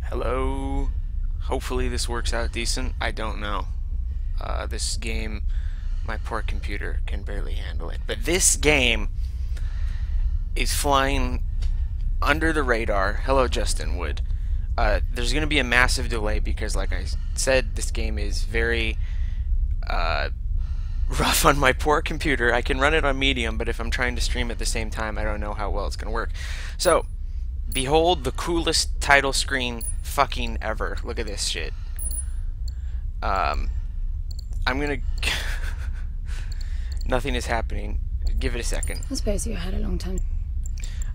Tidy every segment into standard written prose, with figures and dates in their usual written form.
Hello. Hopefully this works out decent. I don't know. This game, my poor computer can barely handle it. But this game is flying under the radar. Hello, Justin Wood. There's going to be a massive delay because, like I said, this game is very rough on my poor computer. I can run it on medium, but if I'm trying to stream at the same time, I don't know how well it's going to work. So, behold the coolest title screen fucking ever. Look at this shit. I'm gonna... Nothing is happening. Give it a second. I suppose you had a long time.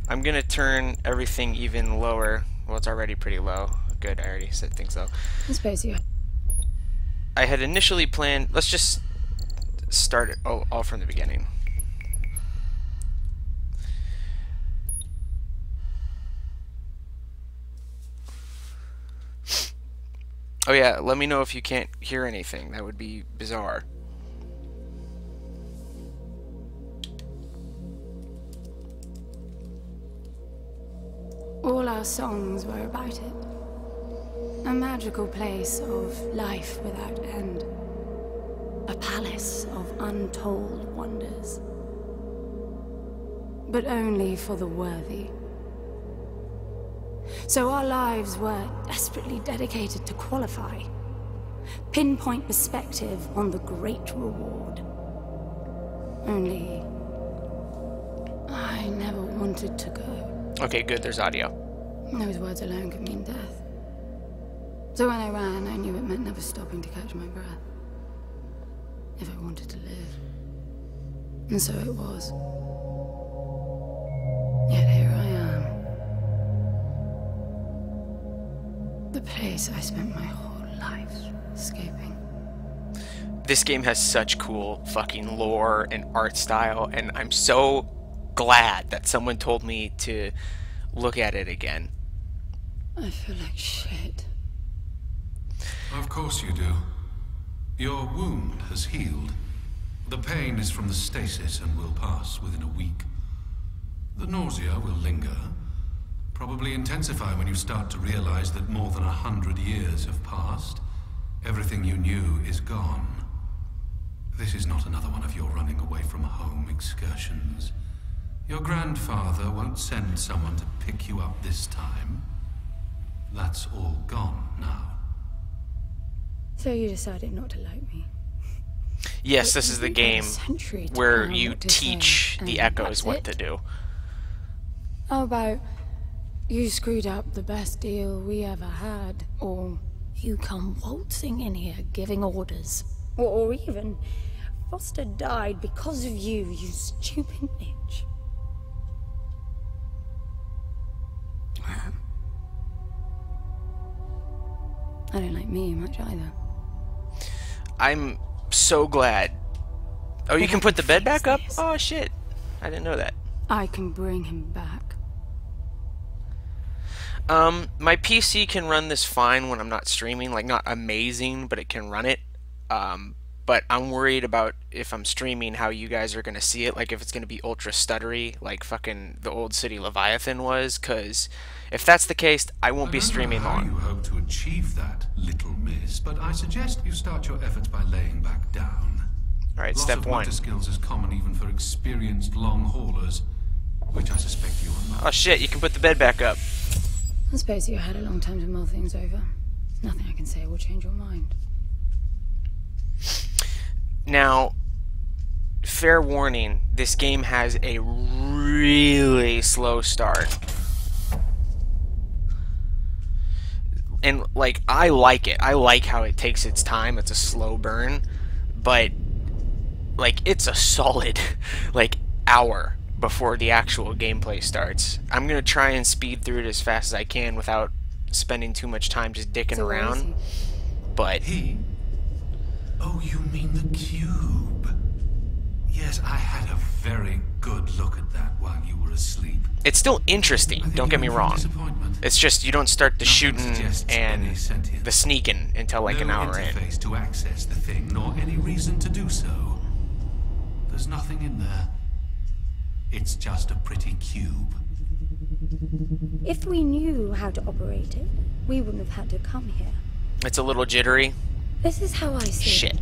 I'm gonna turn everything even lower. Well, it's already pretty low. Good, I already said things low. I suppose you... I had initially planned... Let's just start it all from the beginning. Oh yeah, let me know if you can't hear anything. That would be bizarre. All our songs were about it. A magical place of life without end. A palace of untold wonders. But only for the worthy. So our lives were desperately dedicated to qualify. Pinpoint perspective on the great reward. Only... I never wanted to go. Okay, good, there's audio. Those words alone could mean death. So when I ran, I knew it meant never stopping to catch my breath. If I wanted to live. And so it was. Yet here I am. The place I spent my whole life escaping. This game has such cool fucking lore and art style, and I'm so glad that someone told me to look at it again. I feel like shit. Of course you do. Your wound has healed. The pain is from the stasis and will pass within a week. The nausea will linger, probably intensify when you start to realize that more than 100 years have passed. Everything you knew is gone. This is not another one of your running away from home excursions. Your grandfather won't send someone to pick you up this time. That's all gone now. So you decided not to like me? Yes, this is the game where you teach the echoes what to do. How about you screwed up the best deal we ever had, or you come waltzing in here giving orders, or even Foster died because of you, you stupid bitch. I don't like me much either. I'm so glad. Oh, you can put the bed back up? Oh, shit. I didn't know that. I can bring him back. My PC can run this fine when I'm not streaming. Like, not amazing, but it can run it. But I'm worried about if I'm streaming how you guys are going to see it. Like, if it's going to be ultra stuttery, like fucking the Old City Leviathan was. Because if that's the case, I won't be streaming long. You hope to achieve that, little miss, but I suggest you start your efforts by laying back down. Alright, step one. Loss of motor skills is common even for experienced long haulers, which I suspect you are not. Oh shit, you can put the bed back up. I suppose you had a long time to mull things over. Nothing I can say will change your mind. Now, fair warning, this game has a really slow start. And, like, I like it. I like how it takes its time. It's a slow burn. But, like, it's a solid, like, hour before the actual gameplay starts. I'm going to try and speed through it as fast as I can without spending too much time just dicking around. But... Oh, you mean the cube? Yes, I had a very good look at that while you were asleep. It's still interesting, don't get me wrong. It's just you don't start the shooting and the sneaking until like an hour in. No interface to access the thing, nor any reason to do so. There's nothing in there. It's just a pretty cube. If we knew how to operate it, we wouldn't have had to come here. It's a little jittery. This is how I see Shit. it.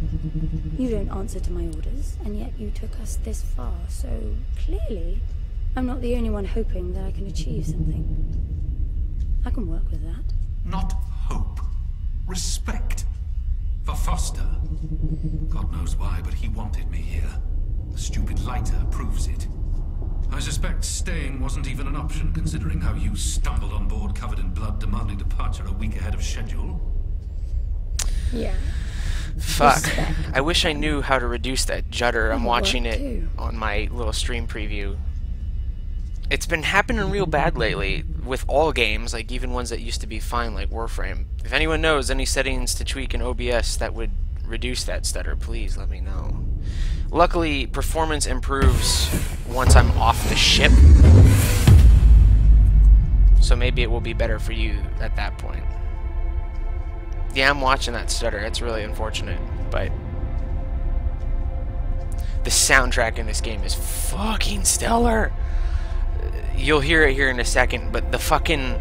You don't answer to my orders, and yet you took us this far, so clearly I'm not the only one hoping that I can achieve something. I can work with that. Not hope. Respect. For Foster. God knows why, but he wanted me here. The stupid lighter proves it. I suspect staying wasn't even an option, considering how you stumbled on board covered in blood, demanding departure a week ahead of schedule. Yeah. Fuck. Respect. I wish I knew how to reduce that judder. I'm That'll watching work it too. on my little stream preview. It's been happening real bad lately with all games, like even ones that used to be fine, like Warframe. If anyone knows any settings to tweak in OBS that would reduce that stutter, please let me know. Luckily, performance improves once I'm off the ship, so maybe it will be better for you at that point. Yeah, I'm watching that stutter. It's really unfortunate, but the soundtrack in this game is fucking stellar. You'll hear it here in a second, but the fucking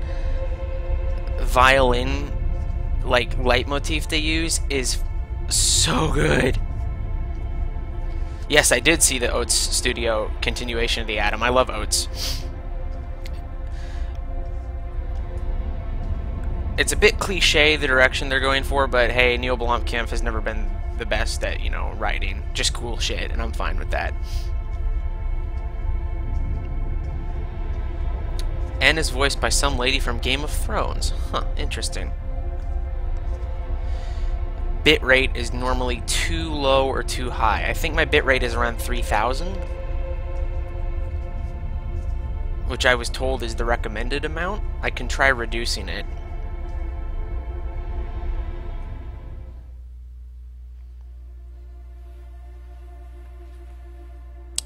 violin, like, leitmotif they use is so good. Yes, I did see the Oates Studio continuation of the Atom. I love Oates. It's a bit cliche, the direction they're going for, but hey, Neil Blomkamp has never been the best at, you know, writing. Just cool shit, and I'm fine with that. And is voiced by some lady from Game of Thrones. Huh, interesting. Bitrate is normally too low or too high. I think my bitrate is around 3000, which I was told is the recommended amount. I can try reducing it.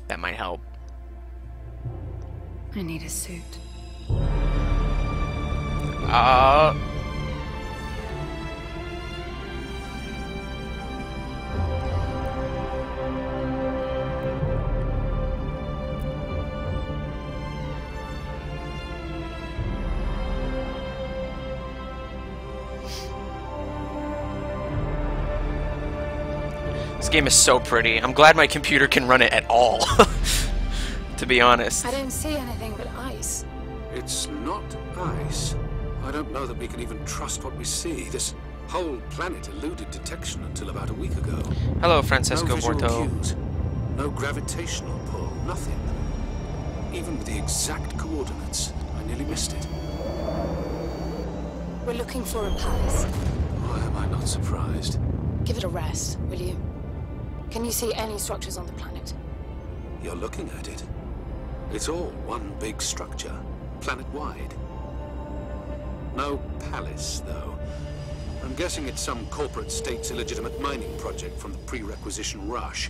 That might help. I need a suit. This game is so pretty. I'm glad my computer can run it at all, to be honest. I don't see anything but ice. It's not ice. I don't know that we can even trust what we see. This whole planet eluded detection until about a week ago. Hello, Francesco No visual Borto. cues, no gravitational pull, nothing. Even with the exact coordinates, I nearly missed it. We're looking for a palace. Why am I not surprised? Give it a rest, will you? Can you see any structures on the planet? You're looking at it. It's all one big structure, planet-wide. No palace, though. I'm guessing it's some corporate state's illegitimate mining project from the pre-requisition rush.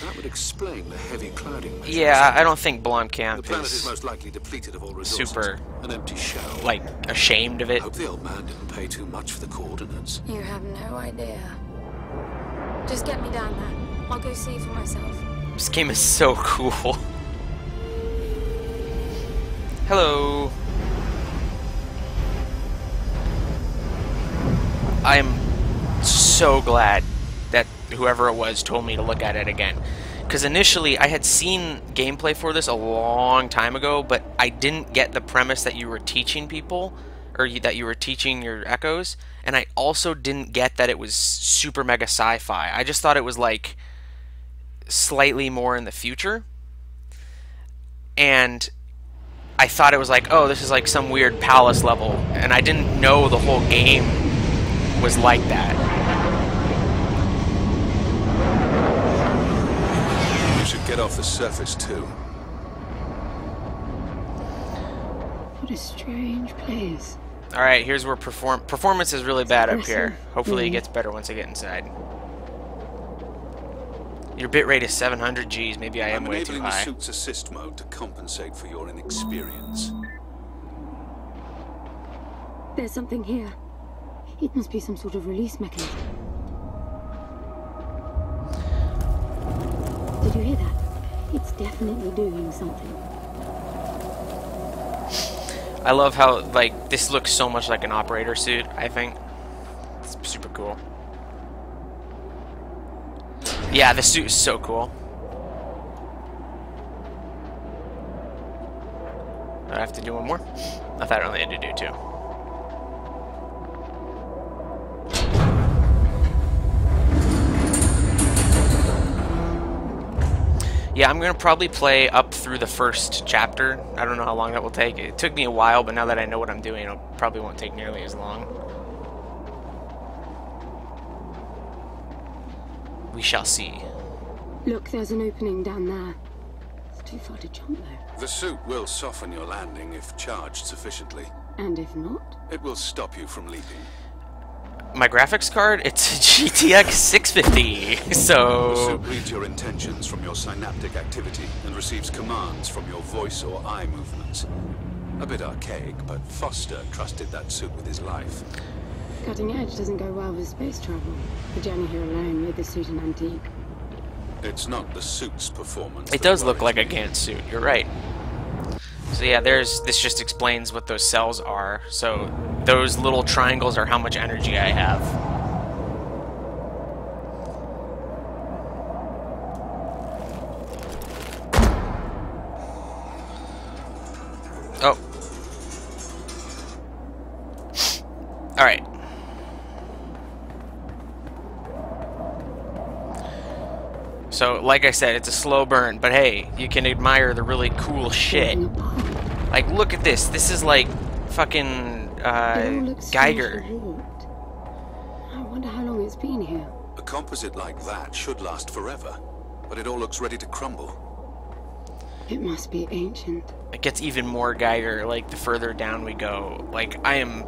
That would explain the heavy clouding measures. Yeah, I don't think The Blomkamp planet is is most likely depleted of all resources. super, An empty shell. like, ashamed of I it. hope the old man didn't pay too much for the coordinates. You have no idea. Just get me down there. I'll go see for myself. This game is so cool. Hello. I'm so glad that whoever it was told me to look at it again. Because initially I had seen gameplay for this a long time ago, but I didn't get the premise that you were teaching people, or that you were teaching your echoes, and I also didn't get that it was super mega sci-fi. I just thought it was like slightly more in the future, and I thought it was like, oh, this is like some weird palace level, and I didn't know the whole game was like that. You should get off the surface, too. What a strange place. Alright, here's where performance is really bad up here. Aggressive. Hopefully it Yeah. gets better once I get inside. Your bitrate is 700 Gs. Maybe I am I'm way too enabling the high. suit's assist mode to compensate for your inexperience. There's something here. It must be some sort of release mechanism. Did you hear that? It's definitely doing something. I love how, like, this looks so much like an operator suit, I think. It's super cool. Yeah, the suit is so cool. I have to do one more? I thought I only had to do 2. Yeah, I'm going to probably play up through the first chapter. I don't know how long that will take. It took me a while, but now that I know what I'm doing, it probably won't take nearly as long. We shall see. Look, there's an opening down there. It's too far to jump, though. The suit will soften your landing if charged sufficiently. And if not? It will stop you from leaping. My graphics card, it's a GTX 650, so... The suit reads your intentions from your synaptic activity and receives commands from your voice or eye movements. A bit archaic, but Foster trusted that suit with his life. Cutting edge doesn't go well with space travel. The journey here alone made the suit an antique. It's not the suit's performance. It does look like a Gant suit, you're right. So yeah, this just explains what those cells are. So those little triangles are how much energy I have. Oh. Alright. So, like I said, it's a slow burn, but hey, you can admire the really cool shit. Like, look at this. This is like fucking Geiger. I wonder how long it's been here. A composite like that should last forever, but it all looks ready to crumble. It must be ancient. It gets even more Geiger, like, the further down we go. Like, I am,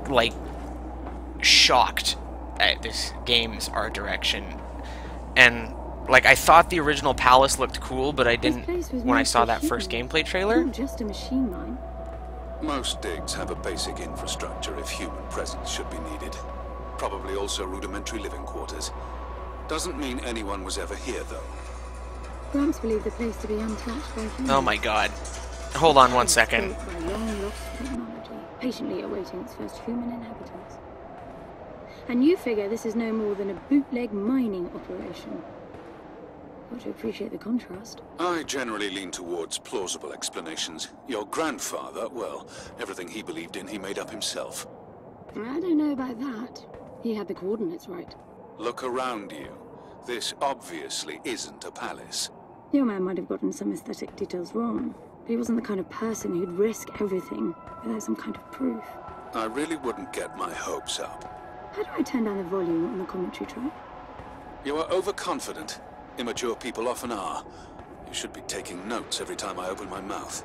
like, shocked at this game's art direction. And, like, I thought the original Palace looked cool, but I didn't when I saw that first gameplay trailer. Not just a machine mine. Most digs have a basic infrastructure if human presence should be needed. Probably also rudimentary living quarters. Doesn't mean anyone was ever here, though. Gramps believed the place to be untouched by humans. Oh my god. Hold on one second. By long lost technology, patiently awaiting its first human inhabitants. And you figure this is no more than a bootleg mining operation. Got to appreciate the contrast. I generally lean towards plausible explanations. Your grandfather, well, everything he believed in, he made up himself. I don't know about that. He had the coordinates right. Look around you. This obviously isn't a palace. Your man might have gotten some aesthetic details wrong, but he wasn't the kind of person who'd risk everything without some kind of proof. I really wouldn't get my hopes up. How do I turn down the volume on the commentary track? You are overconfident. Immature people often are. You should be taking notes every time I open my mouth.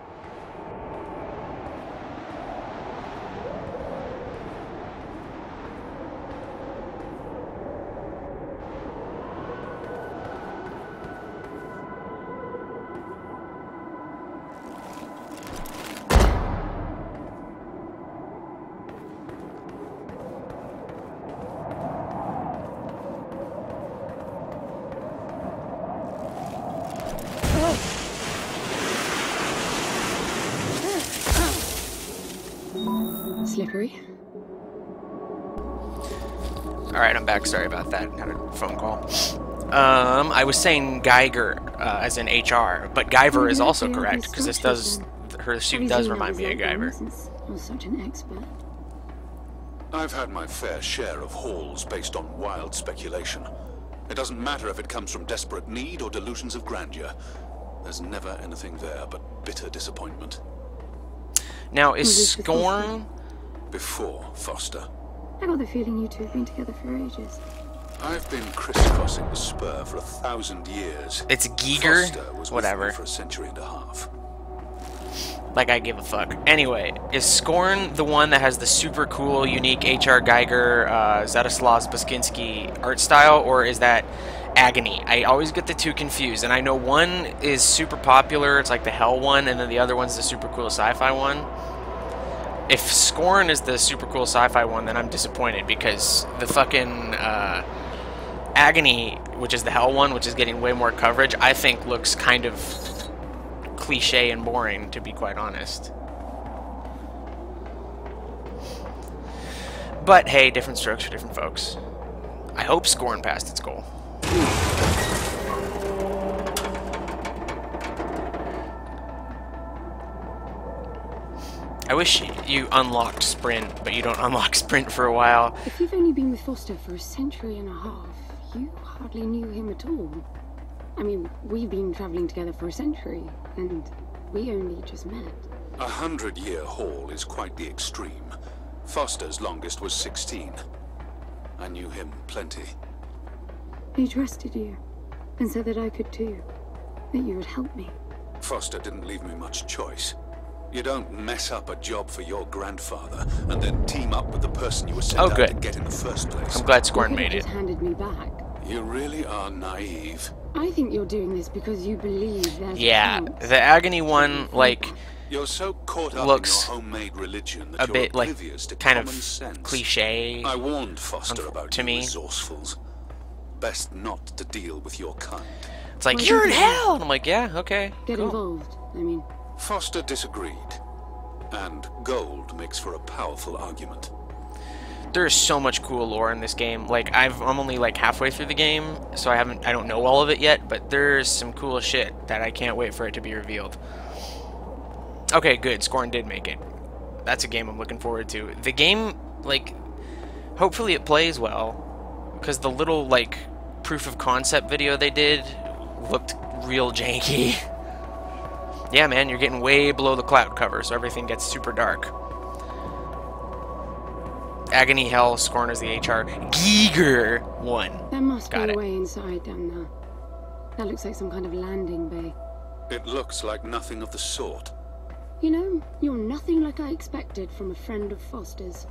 Slippery. Alright, I'm back. Sorry about that. Had a phone call. I was saying Geiger as in HR, but Guyver is also correct, because this does, her suit does remind me of Guyver. Was such an expert. I've had my fair share of hauls based on wild speculation. It doesn't matter if it comes from desperate need or delusions of grandeur. There's never anything there but bitter disappointment. Now, is Scorn... Before Foster. I got the feeling you two have been together for ages. I've been crisscrossing the spur for 1,000 years. It's Giger? Foster was Whatever. with me for a century and a half. Like I give a fuck. Anyway, is Scorn the one that has the super cool, unique H.R. Geiger, Zadislav Baskinski art style, or is that Agony? I always get the two confused, and I know one is super popular, it's like the Hell one, and then the other one's the super cool sci-fi one. If Scorn is the super cool sci-fi one, then I'm disappointed, because the fucking Agony, which is the Hell one, which is getting way more coverage, I think looks kind of cliche and boring, to be quite honest. But hey, different strokes for different folks. I hope Scorn passed its goal. I wish you unlocked Sprint, but you don't unlock Sprint for a while. If you've only been with Foster for a century and a half, you hardly knew him at all. I mean, we've been traveling together for a century, and we only just met. 100-year haul is quite the extreme. Foster's longest was 16. I knew him plenty. He trusted you, and said that I could too, that you would help me. Foster didn't leave me much choice. You don't mess up a job for your grandfather and then team up with the person you were sent out to get in the first place. I'm glad Scorn made it. Just handed me back. You really are naive. I think you're doing this because you believe there's Yeah, the Agony one, like, you're so caught up looks in your homemade religion that a you're bit like oblivious to kind common of sense. cliche. I warned Foster about to you me. resourcefuls. Best not to deal with your kind. It's like, you're in hell! And I'm like, yeah, okay, Get cool. involved, I mean. Foster disagreed. And gold makes for a powerful argument. There's so much cool lore in this game. Like, I'm only like halfway through the game, so I don't know all of it yet, but there's some cool shit that I can't wait for it to be revealed. Okay, good. Scorn did make it. That's a game I'm looking forward to. The game, like, hopefully it plays well, because the little, like, proof of concept video they did looked real janky. Yeah, man, you're getting way below the cloud cover, so everything gets super dark. Agony Hell, Scorn is the HR. Giger 1. There must Got be it. a way inside down there. That looks like some kind of landing bay. It looks like nothing of the sort. You know, you're nothing like I expected from a friend of Foster's.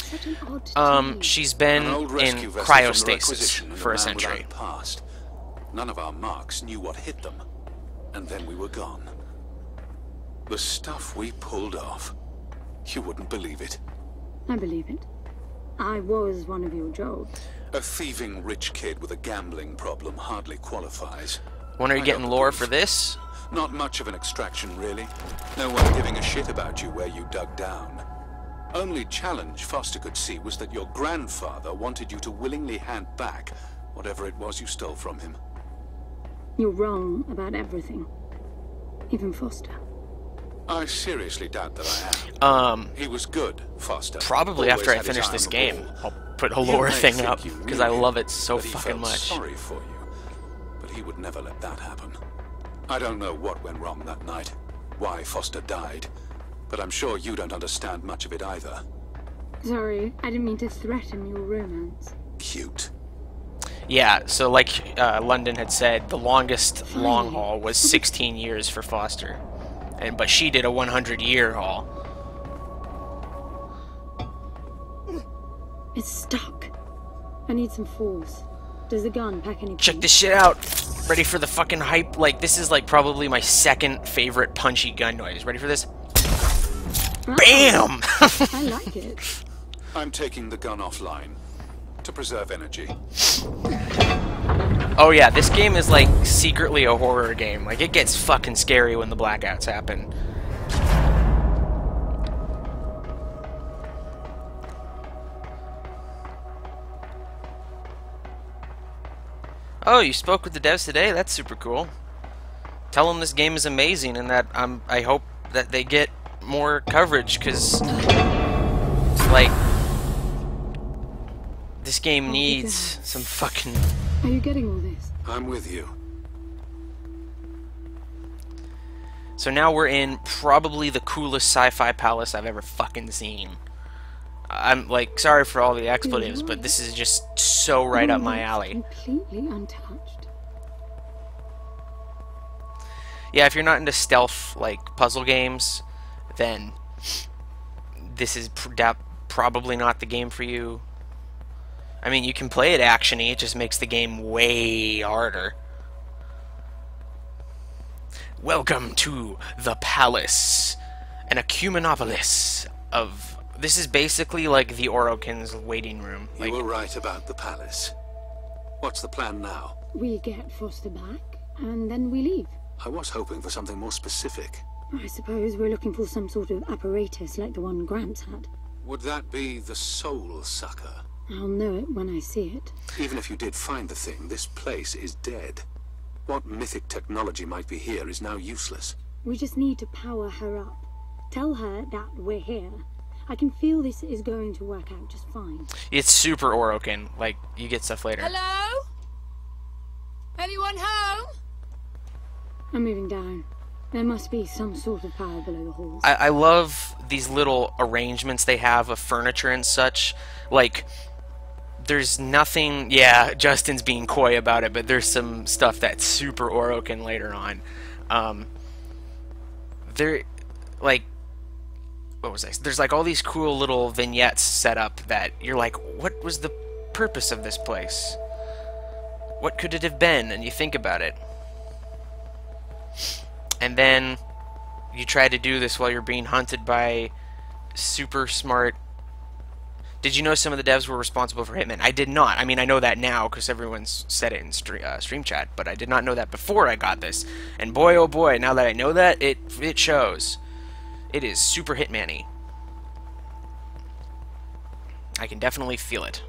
Such an odd team. She's been An old in rescue vessel from the cryostasis Requisition and for a man century. without past. None of our marks knew what hit them. And then we were gone. The stuff we pulled off. You wouldn't believe it. I believe it. I was one of your jobs. A thieving rich kid with a gambling problem hardly qualifies. When are you I getting don't lore believe for this? Not much of an extraction, really. No one giving a shit about you where you dug down. Only challenge Foster could see was that your grandfather wanted you to willingly hand back whatever it was you stole from him. You're wrong about everything. Even Foster. I seriously doubt that I am. He was good, Foster. Probably Always after I had his finish eye this on the game, ball. I'll put a You lore may thing think up, you because knew I him, love it so that he fucking felt much. sorry for you, but he would never let that happen. I don't know what went wrong that night, why Foster died, but I'm sure you don't understand much of it either. Sorry, I didn't mean to threaten your romance. Cute. Yeah, so like London had said, the longest long haul was 16 years for Foster. But she did a 100-year haul. It's stuck. I need some force. Does the gun pack any Check punch? this shit out. Ready for the fucking hype? Like, this is like probably my second favorite punchy gun noise. Ready for this? BAM! I like it. I'm taking the gun offline to preserve energy. Oh yeah, this game is like secretly a horror game. Like, it gets fucking scary when the blackouts happen. Oh, you spoke with the devs today? That's super cool. Tell them this game is amazing and that I hope that they get more coverage, because like this game needs some fucking... Are you getting all this? I'm with you. So now we're in probably the coolest sci-fi palace I've ever fucking seen. I'm like, sorry for all the expletives, but this is just so right up my alley. Completely untouched. Yeah, if you're not into stealth, like, puzzle games, then this is probably not the game for you. I mean, you can play it action-y, it just makes the game way harder. Welcome to the palace, an ecumenopolis of... This is basically like the Orokin's waiting room. Like, You were right about the palace. What's the plan now? We get Foster back, and then we leave. I was hoping for something more specific. I suppose we're looking for some sort of apparatus like the one Gramps had. Would that be the Soul Sucker? I'll know it when I see it. Even if you did find the thing, this place is dead. What mythic technology might be here is now useless. We just need to power her up. Tell her that we're here. I can feel this is going to work out just fine. It's super Orokin. Like, you get stuff later. Hello? Anyone home? I'm moving down. There must be some sort of power below the halls. I love these little arrangements they have of furniture and such. Like, there's nothing... Yeah, Justin's being coy about it, but there's some stuff that's super Orokin later on. There... Like... What was I? There's like all these cool little vignettes set up that you're like, what was the purpose of this place? What could it have been? And you think about it. And then you try to do this while you're being hunted by super smart... Did you know some of the devs were responsible for Hitman? I did not. I mean, I know that now because everyone's said it in stream chat, but I did not know that before I got this. And boy, oh boy, now that I know that, it shows. It is super Hitman-y. I can definitely feel it.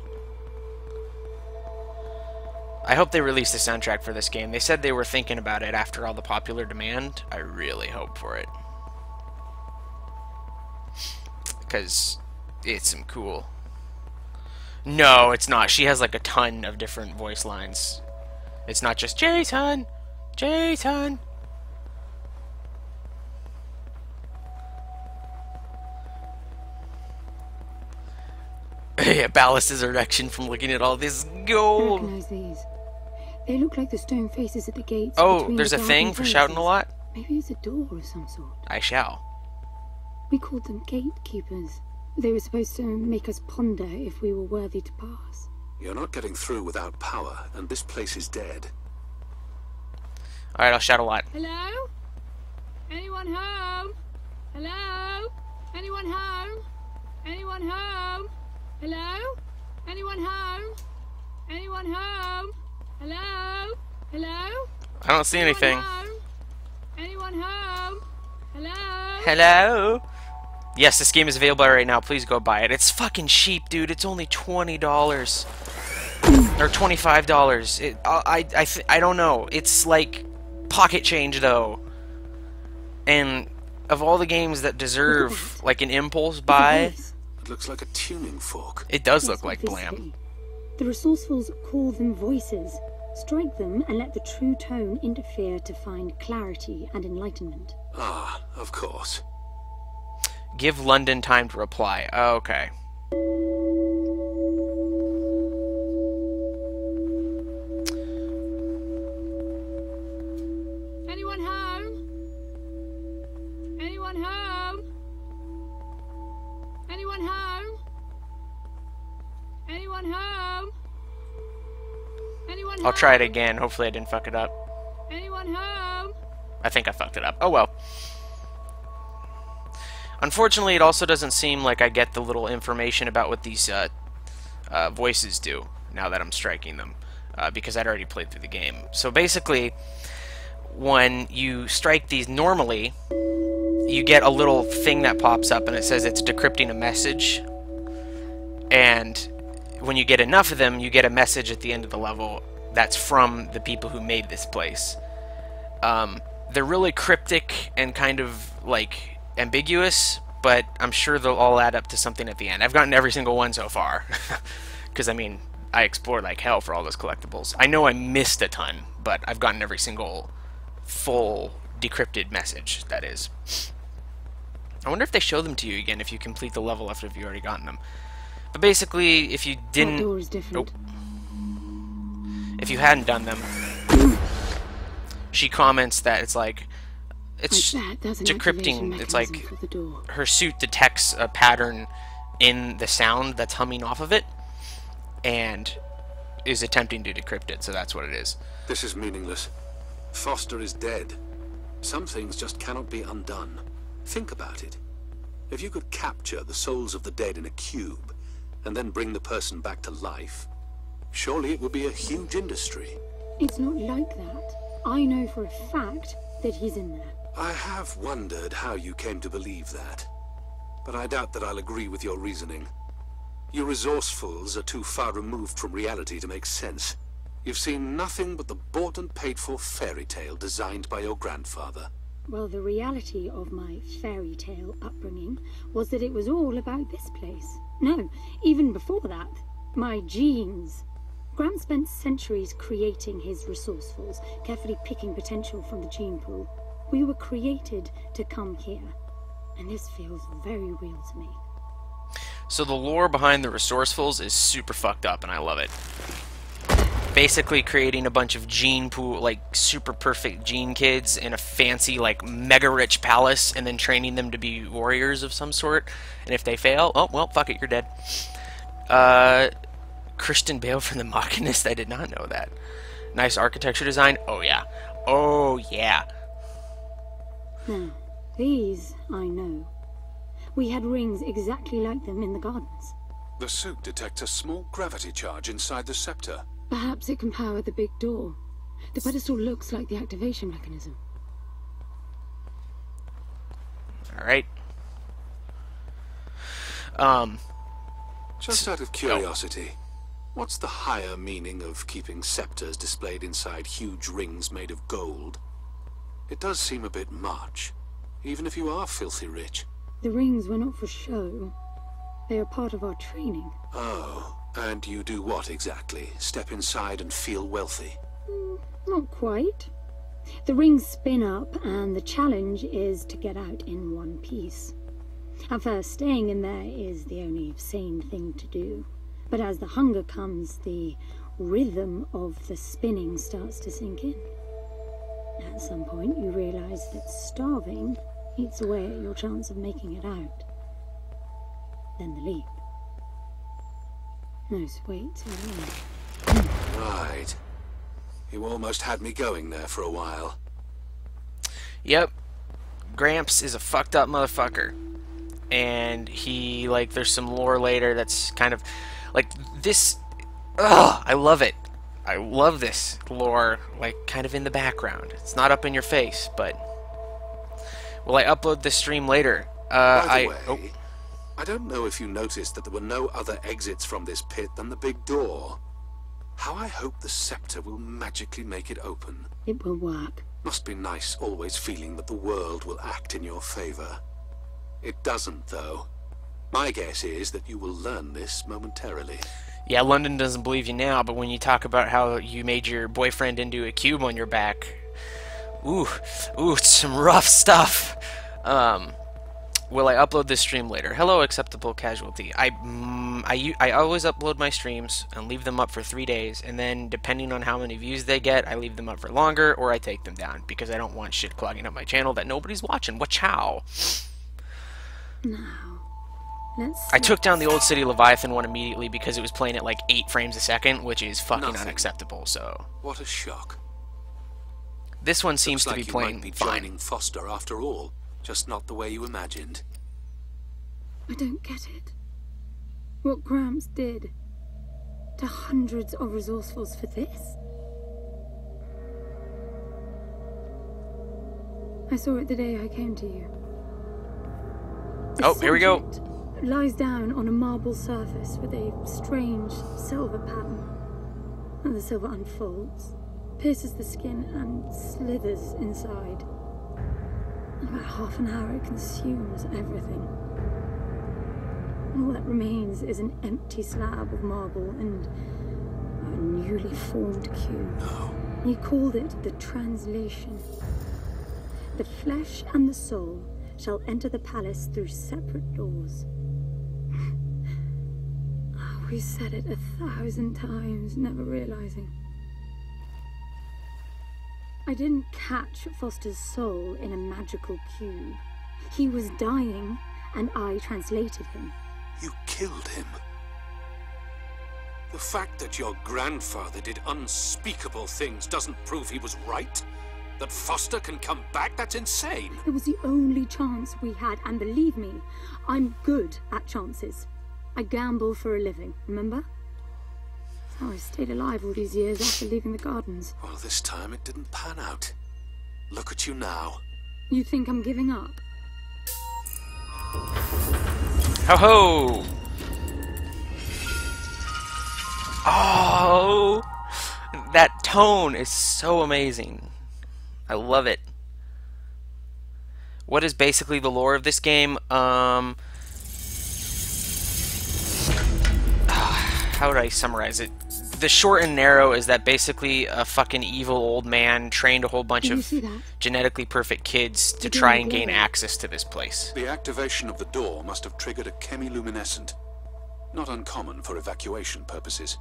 I hope they release the soundtrack for this game. They said they were thinking about it after all the popular demand. I really hope for it. Because it's some cool... No, it's not. She has like a ton of different voice lines. It's not just Jason! Jason! Yeah, Ballas's erection from looking at all this gold. I recognize these. They look like the stone faces at the gates. Oh, there's a thing for shouting a lot? Maybe it's a door of some sort. I shall. We called them gatekeepers. They were supposed to make us ponder if we were worthy to pass. You're not getting through without power, and this place is dead. Alright, I'll shout a lot. Hello? Anyone home? Hello? Anyone home? Anyone home? Hello? Anyone home? Anyone home? Hello? Hello? I don't see anything. Anyone home? Hello? Hello? Yes, this game is available right now. Please go buy it. It's fucking cheap, dude. It's only $20. Or $25. I don't know. It's like pocket change, though. And of all the games that deserve like an impulse buy... It looks like a tuning fork. It does look like Blam. The resourcefuls call them voices. Strike them and let the true tone interfere to find clarity and enlightenment. Ah, of course. Give London time to reply. Okay. Anyone home? Anyone home? Anyone home? Anyone home? Anyone home? I'll try it again. Hopefully I didn't fuck it up. Anyone home? I think I fucked it up. Oh well. Unfortunately, it also doesn't seem like I get the little information about what these voices do now that I'm striking them, because I'd already played through the game. So basically, when you strike these normally, you get a little thing that pops up and it says it's decrypting a message. And when you get enough of them, you get a message at the end of the level that's from the people who made this place. They're really cryptic and kind of like ambiguous, but I'm sure they'll all add up to something at the end. I've gotten every single one so far, because I mean, I explored like hell for all those collectibles. I know I missed a ton, but I've gotten every single full decrypted message, that is. I wonder if they show them to you again if you complete the level after you've already gotten them. But basically, if you didn't... That door is different. If you hadn't done them, she comments that it's like... It's decrypting. It's like her suit detects a pattern in the sound that's humming off of it and is attempting to decrypt it, so that's what it is. This is meaningless. Foster is dead. Some things just cannot be undone. Think about it. If you could capture the souls of the dead in a cube and then bring the person back to life, surely it would be a huge industry. It's not like that. I know for a fact that he's in there. I have wondered how you came to believe that. but I doubt that I'll agree with your reasoning. You resourcefuls are too far removed from reality to make sense. You've seen nothing but the bought and paid for fairy tale designed by your grandfather. Well, the reality of my fairy tale upbringing was that it was all about this place. No, even before that, my genes. Grant spent centuries creating his resourcefuls, carefully picking potential from the gene pool. We were created to come here, and this feels very real to me. So the lore behind the resourcefuls is super fucked up, and I love it. Basically creating a bunch of gene pool, like super perfect gene kids in a fancy, like mega rich palace, and then training them to be warriors of some sort. And if they fail, oh well, fuck it, you're dead. Christian Bale from The Machinist, I did not know that. Nice architecture design, oh yeah. Oh yeah. Now, these I know. We had rings exactly like them in the gardens. The suit detects a small gravity charge inside the scepter. Perhaps it can power the big door. The pedestal looks like the activation mechanism. Alright. Just out of curiosity, what's the higher meaning of keeping scepters displayed inside huge rings made of gold? It does seem a bit much, even if you are filthy rich. The rings were not for show. They are part of our training. Oh, and you do what exactly? Step inside and feel wealthy? Not quite. The rings spin up, and the challenge is to get out in one piece. At first, staying in there is the only sane thing to do. But as the hunger comes, the rhythm of the spinning starts to sink in. At some point, you realize that starving eats away at your chance of making it out. Then the leap. No, wait too long. Right. You almost had me going there for a while. Yep. Gramps is a fucked up motherfucker. And he, like, there's some lore later that's kind of, like, this, ugh, I love it. I love this lore, like, kind of in the background. It's not up in your face, but, will I upload this stream later? By the way, I don't know if you noticed that there were no other exits from this pit than the big door. How I hope the scepter will magically make it open. It will work. Must be nice always feeling that the world will act in your favor. It doesn't, though. My guess is that you will learn this momentarily. Yeah, London doesn't believe you now, but when you talk about how you made your boyfriend into a cube on your back, ooh, it's some rough stuff. Will I upload this stream later? Hello, acceptable casualty. I always upload my streams and leave them up for 3 days, and then depending on how many views they get, I leave them up for longer or I take them down because I don't want shit clogging up my channel that nobody's watching. Wachow. Now, let's... I took down the Old City Leviathan one immediately because it was playing at like 8 frames a second, which is fucking unacceptable. So what a shock. This one seems to be playing might be fine. joining Foster after all. Just not the way you imagined. I don't get it. What Gramps did to hundreds of resourcefuls for this? I saw it the day I came to you. Oh, here we go. Subject lies down on a marble surface with a strange silver pattern. And the silver unfolds, pierces the skin, and slithers inside. In about half an hour, it consumes everything. And all that remains is an empty slab of marble and a newly formed cube. No. He called it the translation. The flesh and the soul shall enter the palace through separate doors. We said it 1,000 times, never realizing. I didn't catch Foster's soul in a magical cube. He was dying, and I translated him. You killed him. The fact that your grandfather did unspeakable things doesn't prove he was right. That Foster can come back, that's insane. It was the only chance we had, and believe me, I'm good at chances. I gamble for a living, remember? That's how I stayed alive all these years after leaving the gardens. Well, this time it didn't pan out. Look at you now. You think I'm giving up? Ho ho! Oh! That tone is so amazing. I love it. What is basically the lore of this game? How would I summarize it? The short and narrow is that basically a fucking evil old man trained a whole bunch of genetically perfect kids to try and gain access to this place. The activation of the door must have triggered a chemiluminescent. Not uncommon for evacuation purposes.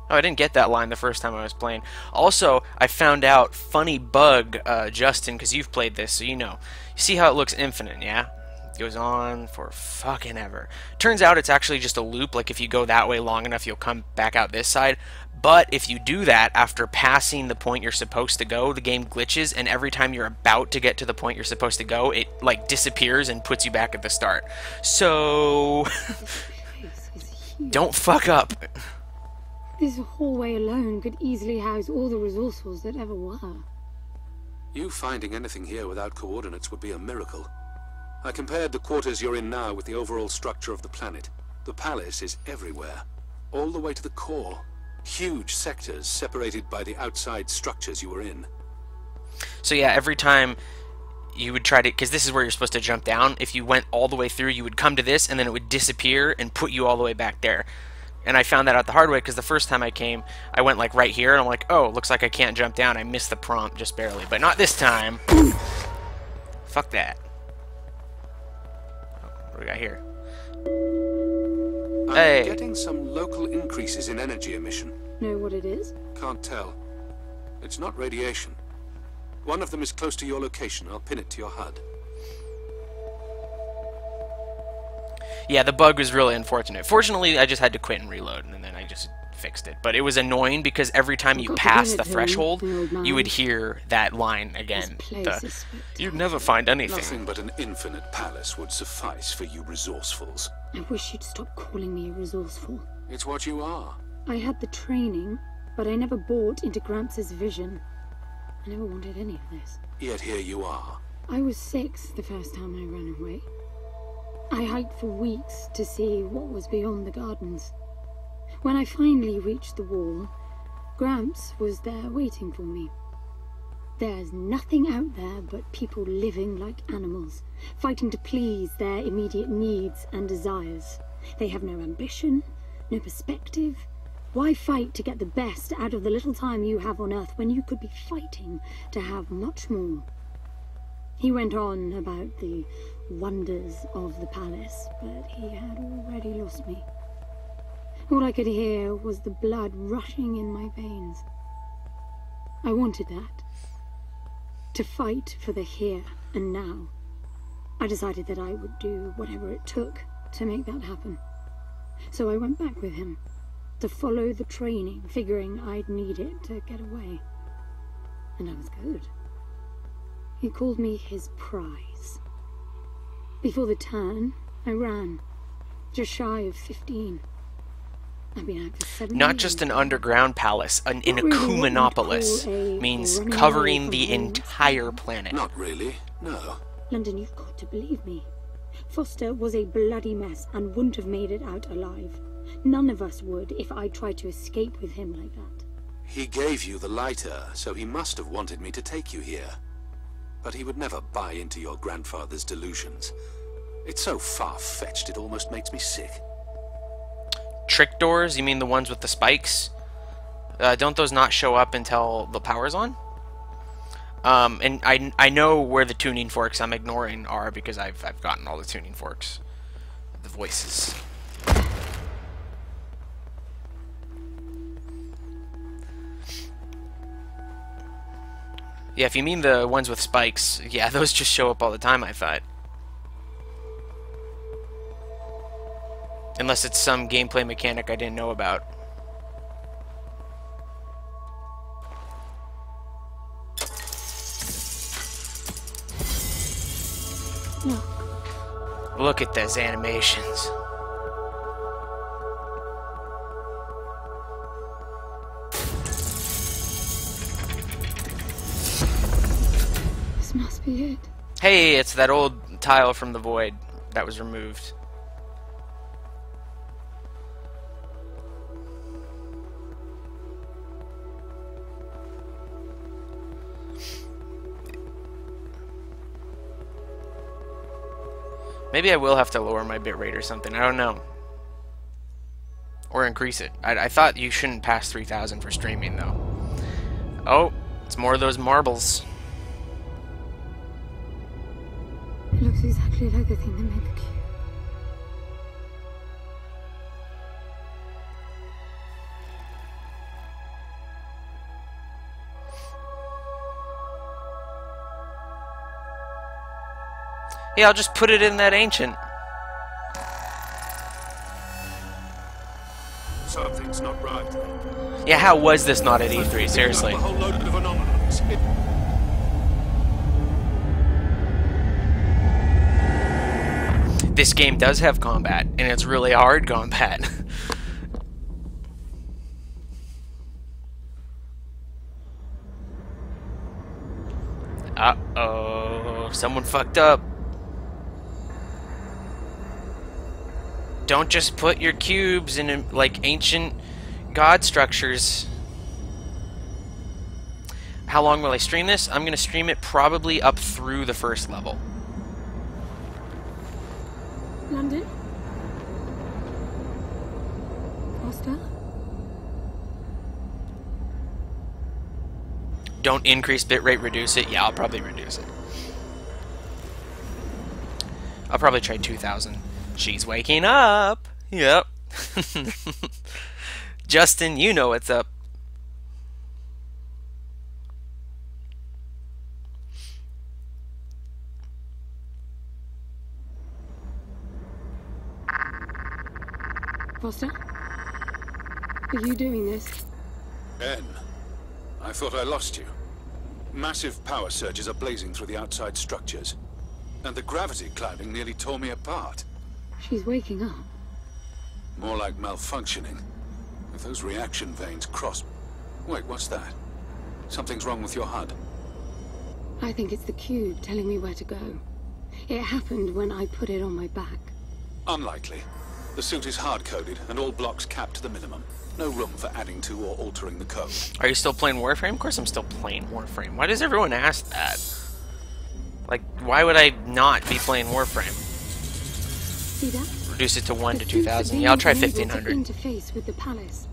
Oh, I didn't get that line the first time I was playing. Also, I found out, funny bug, Justin, because you've played this, so you know. You see how it looks infinite, yeah? It goes on for fucking ever. Turns out it's actually just a loop, like if you go that way long enough, you'll come back out this side. But if you do that, after passing the point you're supposed to go, the game glitches, and every time you're about to get to the point you're supposed to go, it, like, disappears and puts you back at the start. So... don't fuck up. This hallway alone could easily house all the resourceful that ever were. You finding anything here without coordinates would be a miracle. I compared the quarters you're in now with the overall structure of the planet. The palace is everywhere, all the way to the core. Huge sectors separated by the outside structures you were in. So yeah, every time you would try to, because this is where you're supposed to jump down, if you went all the way through, you would come to this, and then it would disappear and put you all the way back there. And I found that out the hard way, because the first time I came, I went like right here, and I'm like, oh, looks like I can't jump down. I missed the prompt just barely, but not this time. Fuck that. Oh, what do we got here? I'm getting some local increases in energy emission. Know what it is? Can't tell. It's not radiation. One of them is close to your location. I'll pin it to your HUD. Yeah, the bug was really unfortunate. Fortunately, I just had to quit and reload, and then I just fixed it. But it was annoying because every time you passed the threshold, you would hear that line again. You'd never find anything. Nothing but an infinite palace would suffice for you resourcefuls. I wish you'd stop calling me resourceful. It's what you are. I had the training, but I never bought into Gramps' vision. I never wanted any of this. Yet here you are. I was 6 the first time I ran away. I hiked for weeks to see what was beyond the gardens. When I finally reached the wall, Gramps was there waiting for me. There's nothing out there but people living like animals, fighting to please their immediate needs and desires. They have no ambition, no perspective. Why fight to get the best out of the little time you have on Earth when you could be fighting to have much more? He went on about the wonders of the palace, but he had already lost me. All I could hear was the blood rushing in my veins. I wanted that. To fight for the here and now. I decided that I would do whatever it took to make that happen. So I went back with him, to follow the training, figuring I'd need it to get away. And I was good. He called me his prize. Before the turn, I ran, just shy of 15. I've been out for 7 Not years. just an underground palace, an Inakumanopolis means covering the entire planet. Not really, no. London, you've got to believe me. Foster was a bloody mess and wouldn't have made it out alive. None of us would if I tried to escape with him like that. He gave you the lighter, so he must have wanted me to take you here. But he would never buy into your grandfather's delusions. It's so far-fetched it almost makes me sick. Trick doors? You mean the ones with the spikes? Don't those not show up until the power's on? And I know where the tuning forks I'm ignoring are because I've gotten all the tuning forks. The voices. Yeah, if you mean the ones with spikes, yeah, those just show up all the time, I thought. Unless it's some gameplay mechanic I didn't know about. Look at those animations. This must be it. Hey, it's that old tile from the void that was removed. Maybe I will have to lower my bitrate or something. I don't know. Or increase it. I thought you shouldn't pass 3,000 for streaming, though. Oh, it's more of those marbles. It looks exactly like the thing that made the cube. Yeah, I'll just put it in that ancient. Something's not right. Yeah, how was this not at E3? Seriously. A whole load of anomalies. This game does have combat, and it's really hard combat. Uh-oh. Someone fucked up. Don't just put your cubes in, like, ancient god structures. How long will I stream this? I'm going to stream it probably up through the first level. London? Foster? Don't increase bitrate, reduce it. Yeah, I'll probably reduce it. I'll probably try 2,000. She's waking up. Yep. Justin, you know what's up. Foster? Are you doing this? Ben, I thought I lost you. Massive power surges are blazing through the outside structures. And the gravity clouding nearly tore me apart. She's waking up. More like malfunctioning. If those reaction veins cross... Wait, what's that? Something's wrong with your HUD. I think it's the cube telling me where to go. It happened when I put it on my back. Unlikely. The suit is hard-coded and all blocks capped to the minimum. No room for adding to or altering the code. Are you still playing Warframe? Of course I'm still playing Warframe. Why does everyone ask that? Like, why would I not be playing Warframe? See that? Reduce it to 1 to The 2,000. suit Yeah, I'll try being able to 1,500. interface with the palace.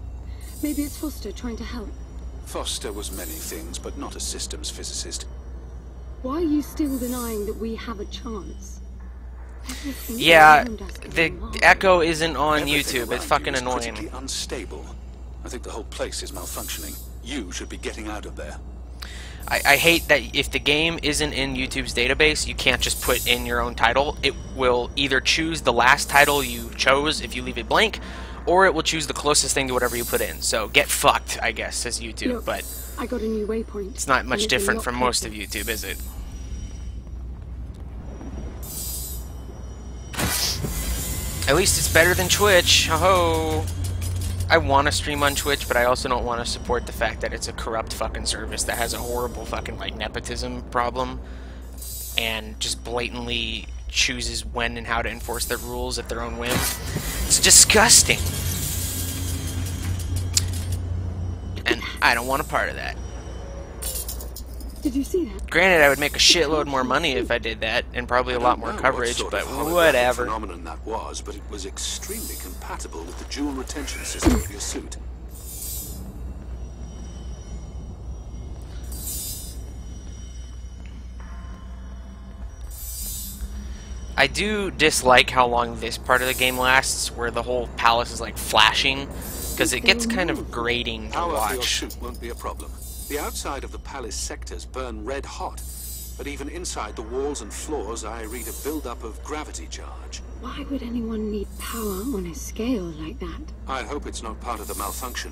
Maybe it's Foster trying to help. Foster was many things, but not a systems physicist. Why are you still denying that we have a chance? Everything Yeah, around us is the alive. echo isn't on Everything YouTube. around It's fucking you is annoying. critically unstable. I think the whole place is malfunctioning. You should be getting out of there. I hate that if the game isn't in YouTube's database, you can't just put in your own title. It will either choose the last title you chose if you leave it blank, or it will choose the closest thing to whatever you put in. So get fucked, I guess, says YouTube. Look, But I got a new waypoint. it's not and much it's a different lot from most of quicker. YouTube, is it? At least it's better than Twitch. Ho! I want to stream on Twitch, but I also don't want to support the fact that it's a corrupt fucking service that has a horrible fucking, like, nepotism problem and just blatantly chooses when and how to enforce their rules at their own whim. It's disgusting. And I don't want a part of that. Did you see that? Granted, I would make a shitload more money if I did that, and probably a lot more coverage, but whatever. Phenomenon that was, but it was extremely compatible with the dual retention system of your suit. I do dislike how long this part of the game lasts, where the whole palace is like flashing, because it gets kind of grating to Power for your watch. suit won't be a problem. The outside of the palace sectors burn red hot, but even inside the walls and floors I read a build-up of gravity charge. Why would anyone need power on a scale like that? I hope it's not part of the malfunction.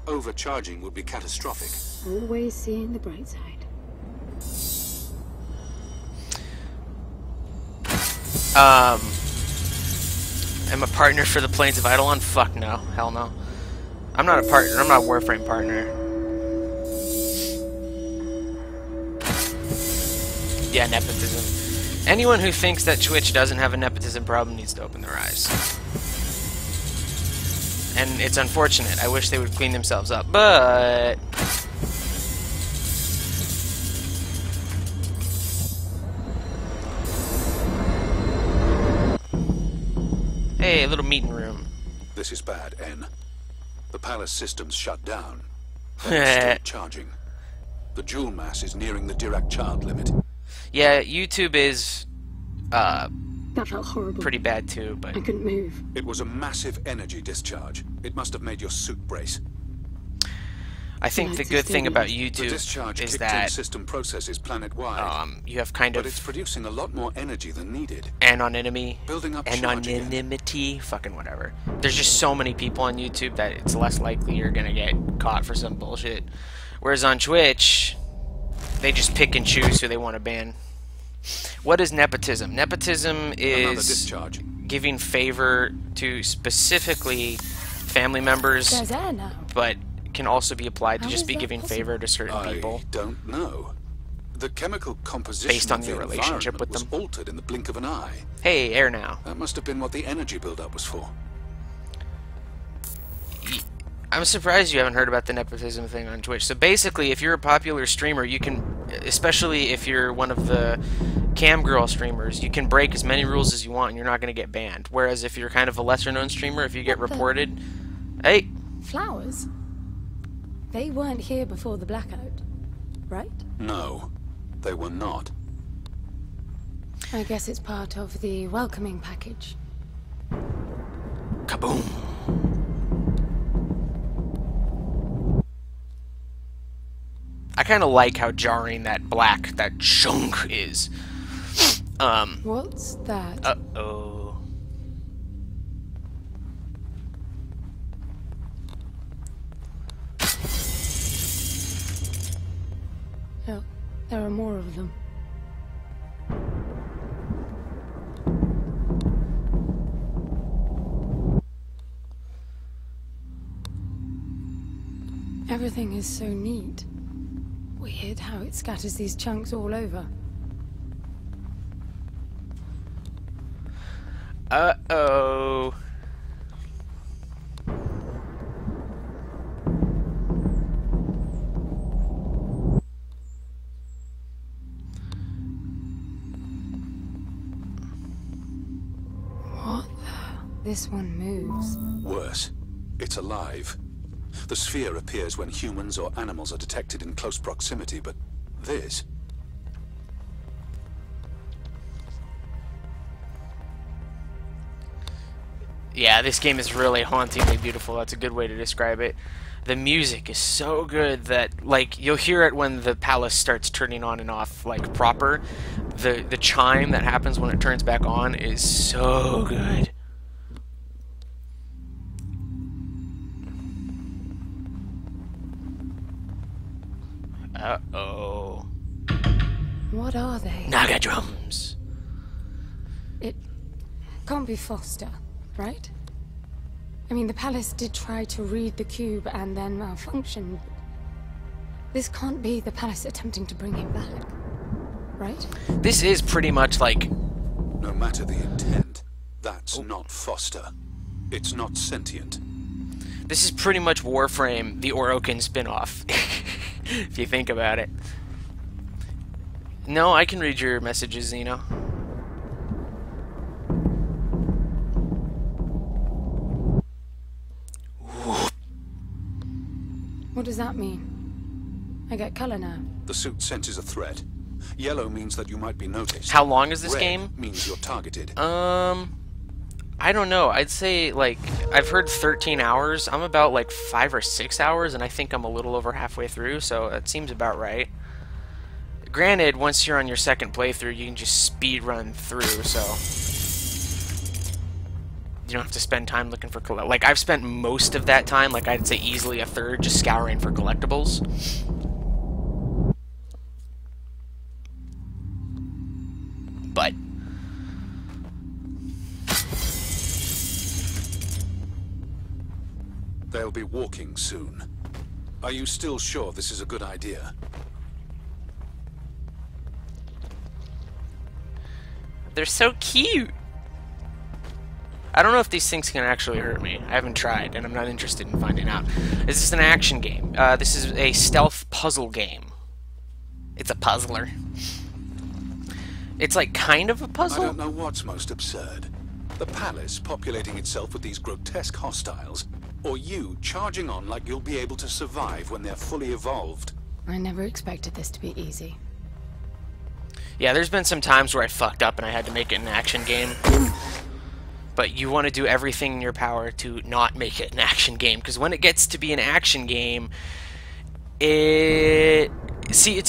Overcharging would be catastrophic. Always seeing the bright side. I'm a partner for the Plains of Eidolon? Fuck no. Hell no. I'm not a partner. I'm not a Warframe partner. Yeah, nepotism. Anyone who thinks that Twitch doesn't have a nepotism problem needs to open their eyes. And it's unfortunate. I wish they would clean themselves up, but... Hey, a little meeting room. This is bad, N. The palace system's shut down. But it's still charging. The jewel mass is nearing the Dirac child limit. Yeah, YouTube is That felt horrible. pretty bad too, but I couldn't move. It was a massive energy discharge. It must have made your suit brace. I think the Lights are good thing still about on. The YouTube discharge is kicked that in system processes planet-wide. you have kind but it's of producing a lot more energy than needed. anonymity, Building up charge again. anonymity, fucking whatever. There's just so many people on YouTube that it's less likely you're gonna get caught for some bullshit. Whereas on Twitch, they just pick and choose who they want to ban. What is nepotism? Nepotism Another is discharge. giving favor to specifically family members, There's air now. but can also be applied to How just is be that giving possible? favor to certain people. I don't know. The chemical composition Based on of your the relationship environment with was them. altered in the blink of an eye. Hey, air now. That must have been what the energy buildup was for. I'm surprised you haven't heard about the nepotism thing on Twitch. So basically, if you're a popular streamer, you can, especially if you're one of the cam girl streamers, you can break as many rules as you want and you're not going to get banned. Whereas if you're kind of a lesser known streamer, if you get What the- reported, hey, Flowers? They weren't here before the blackout, right? No, they were not. I guess it's part of the welcoming package. kaboom. I kind of like how jarring that chunk is. What's that? Uh-oh. Oh, there are more of them. Everything is so neat. Weird how it scatters these chunks all over. Uh-oh. What the? This one moves. Worse, it's alive. The sphere appears when humans or animals are detected in close proximity, but this... Yeah, this game is really hauntingly beautiful. That's a good way to describe it. The music is so good that, like, you'll hear it when the palace starts turning on and off, like, proper. The chime that happens when it turns back on is so good. Uh-oh. What are they? Naga drums. It can't be Foster, right? I mean, the palace did try to read the cube and then malfunction. This can't be the palace attempting to bring him back, right? This is pretty much like... No matter the intent, that's not Foster. It's not sentient. This is pretty much Warframe, the Orokin spin-off, if you think about it. No, I can read your messages, Zeno. What does that mean? I get color now. The suit senses a threat. Yellow means that you might be noticed. How long is this Red game? means you're targeted. I don't know. I'd say, like, I've heard 13 hours. I'm about, like, 5 or 6 hours, and I think I'm a little over halfway through, so that seems about right. Granted, once you're on your second playthrough, you can just speed run through, so... You don't have to spend time looking for like, I've spent most of that time, like, I'd say easily a third, just scouring for collectibles. But... They'll be walking soon. Are you still sure this is a good idea? They're so cute! I don't know if these things can actually hurt me. I haven't tried, and I'm not interested in finding out. This is an action game. This is a stealth puzzle game. It's a puzzler. It's like kind of a I puzzle? don't know what's most absurd. The palace populating itself with these grotesque hostiles, or you charging on like you'll be able to survive when they're fully evolved? I never expected this to be easy. Yeah, there's been some times where I fucked up and I had to make it an action game. But you want to do everything in your power to not make it an action game, because when it gets to be an action game, it's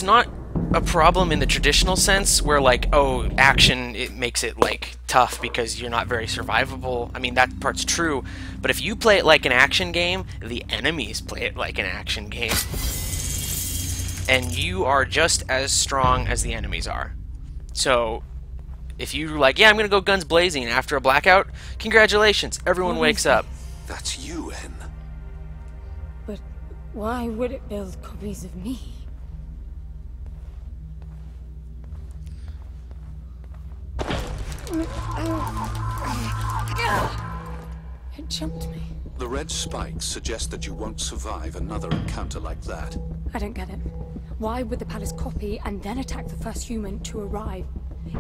not a problem in the traditional sense where, like, oh, action, it makes it, like, tough because you're not very survivable. I mean, that part's true, but if you play it like an action game, the enemies play it like an action game. And you are just as strong as the enemies are. So, if you're like, yeah, I'm gonna go guns blazing after a blackout, congratulations, everyone wakes up. That's you, Hen. But why would it build copies of me? It jumped me. The red spikes suggest that you won't survive another encounter like that. I don't get it. Why would the palace copy and then attack the first human to arrive?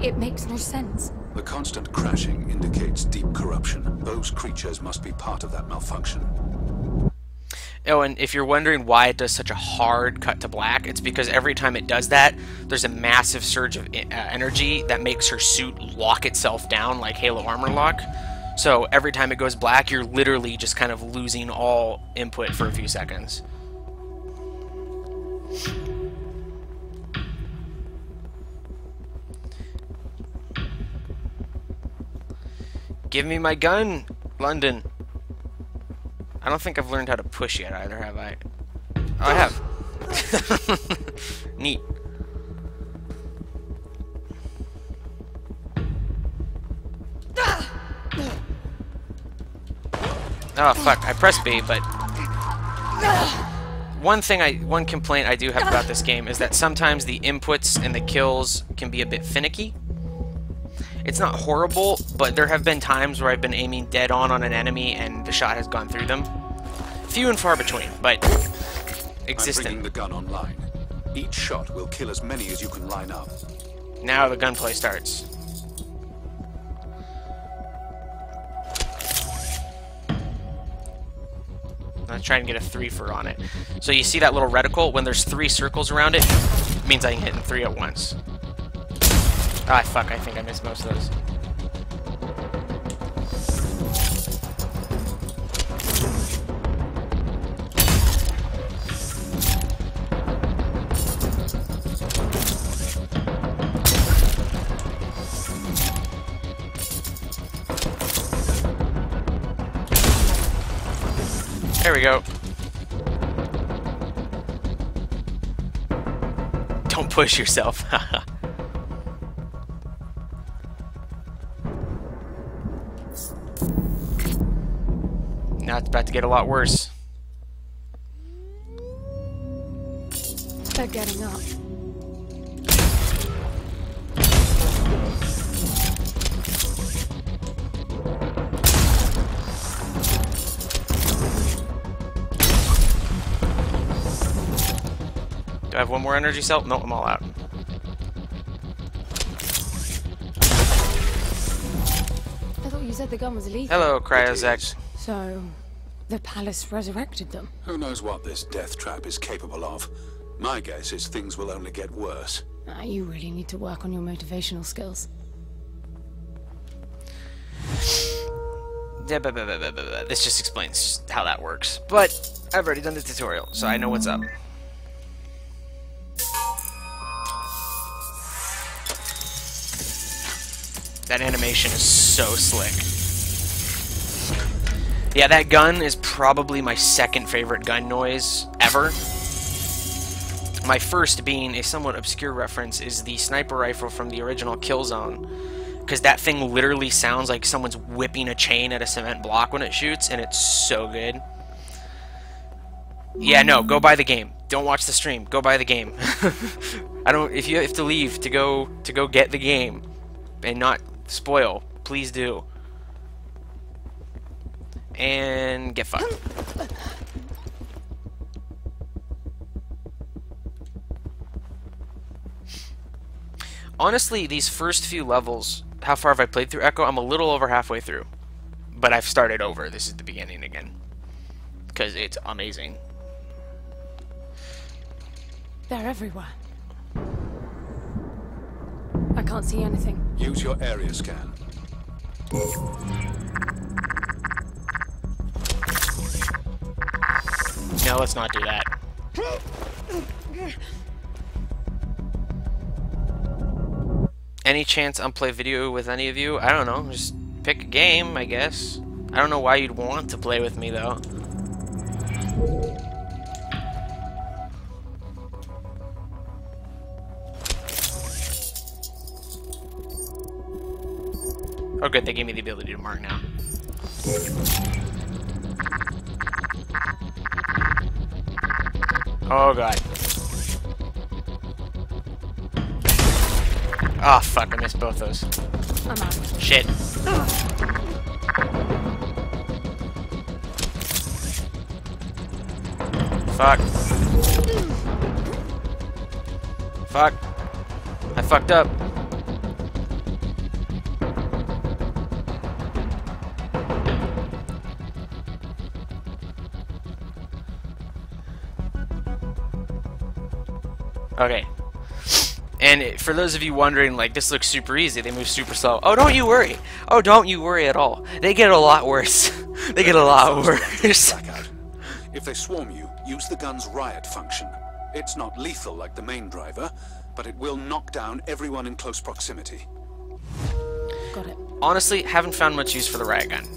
It makes no sense. The constant crashing indicates deep corruption. Those creatures must be part of that malfunction. Oh, and if you're wondering why it does such a hard cut to black, it's because every time it does that, there's a massive surge of energy that makes her suit lock itself down like Halo Armor Lock. So every time it goes black, you're literally just kind of losing all input for a few seconds. Give me my gun, London. I don't think I've learned how to push yet either, have I? Oh, I have. Neat. Oh fuck, I pressed B, but one complaint I do have about this game is that sometimes the inputs and the kills can be a bit finicky. It's not horrible, but there have been times where I've been aiming dead on an enemy and the shot has gone through them. Few and far between, but existent. I'm bringing the gun online. Each shot will kill as many as you can line up. Now the gunplay starts. I'm trying to get a 3-for on it. So you see that little reticle? When there's 3 circles around it, it means I can hit in 3 at once. Ah, fuck, I think I missed most of those. There we go. Don't push yourself. Now it's about to get a lot worse. They're getting up. Do I have one more energy cell? No, I'm all out. I thought you said the gun was lethal. Hello, It Cryozek. is. So, the palace resurrected them. Who knows what this death trap is capable of? My guess is things will only get worse. You really need to work on your motivational skills. This just explains how that works. But I've already done the tutorial, so I know what's up. That animation is so slick. Yeah, that gun is probably my second favorite gun noise ever. My first being a somewhat obscure reference is the sniper rifle from the original Killzone. Because that thing literally sounds like someone's whipping a chain at a cement block when it shoots, and it's so good. Yeah, no, go buy the game. Don't watch the stream. Go buy the game. If you have to leave to go get the game and not spoil, please do. And get fucked. Honestly, these first few levels how far have I played through Echo? I'm a little over halfway through. But I've started over. This is the beginning again. Because it's amazing. They're everywhere. I can't see anything. Use your area scan. No, let's not do that. Any chance I'm play video with any of you? I don't know. Just pick a game, I guess. I don't know why you'd want to play with me, though. Oh, good. They gave me the ability to mark now. Oh, God. Oh, fuck. I missed both those. I'm out. Shit. Fuck. Fuck. I fucked up. Okay. And for those of you wondering, like, this looks super easy, they move super slow. Oh, don't you worry. Oh, don't you worry at all. They get a lot worse. They get a lot worse. Blackout. If they swarm you, use the gun's riot function. It's not lethal like the main driver, but it will knock down everyone in close proximity. Got it. Honestly, haven't found much use for the riot gun.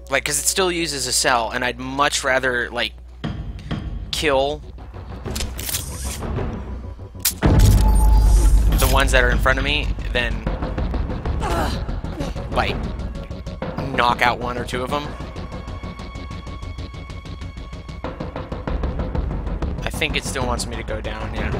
Like, because it still uses a cell, and I'd much rather, like, kill the ones that are in front of me than, like, knock out one or two of them. I think it still wants me to go down, yeah.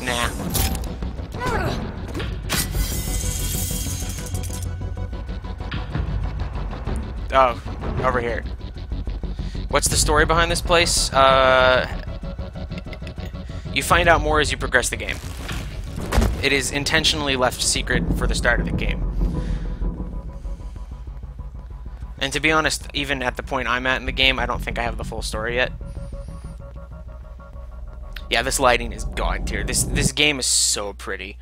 Nah. Oh, over here. What's the story behind this place? You find out more as you progress the game. It is intentionally left secret for the start of the game. And to be honest, even at the point I'm at in the game, I don't think I have the full story yet. Yeah, this lighting is god tier. This game is so pretty.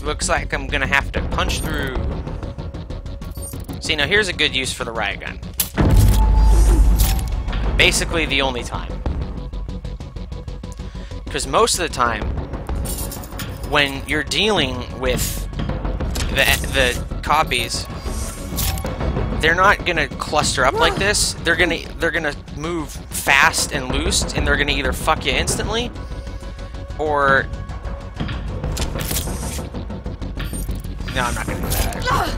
Looks like I'm gonna have to punch through. See, now here's a good use for the riot gun. Basically the only time. Because most of the time, when you're dealing with the copies, they're not gonna cluster up like this. They're gonna move fast and loose, and they're gonna either fuck you instantly, or no, I'm not gonna do that, actually.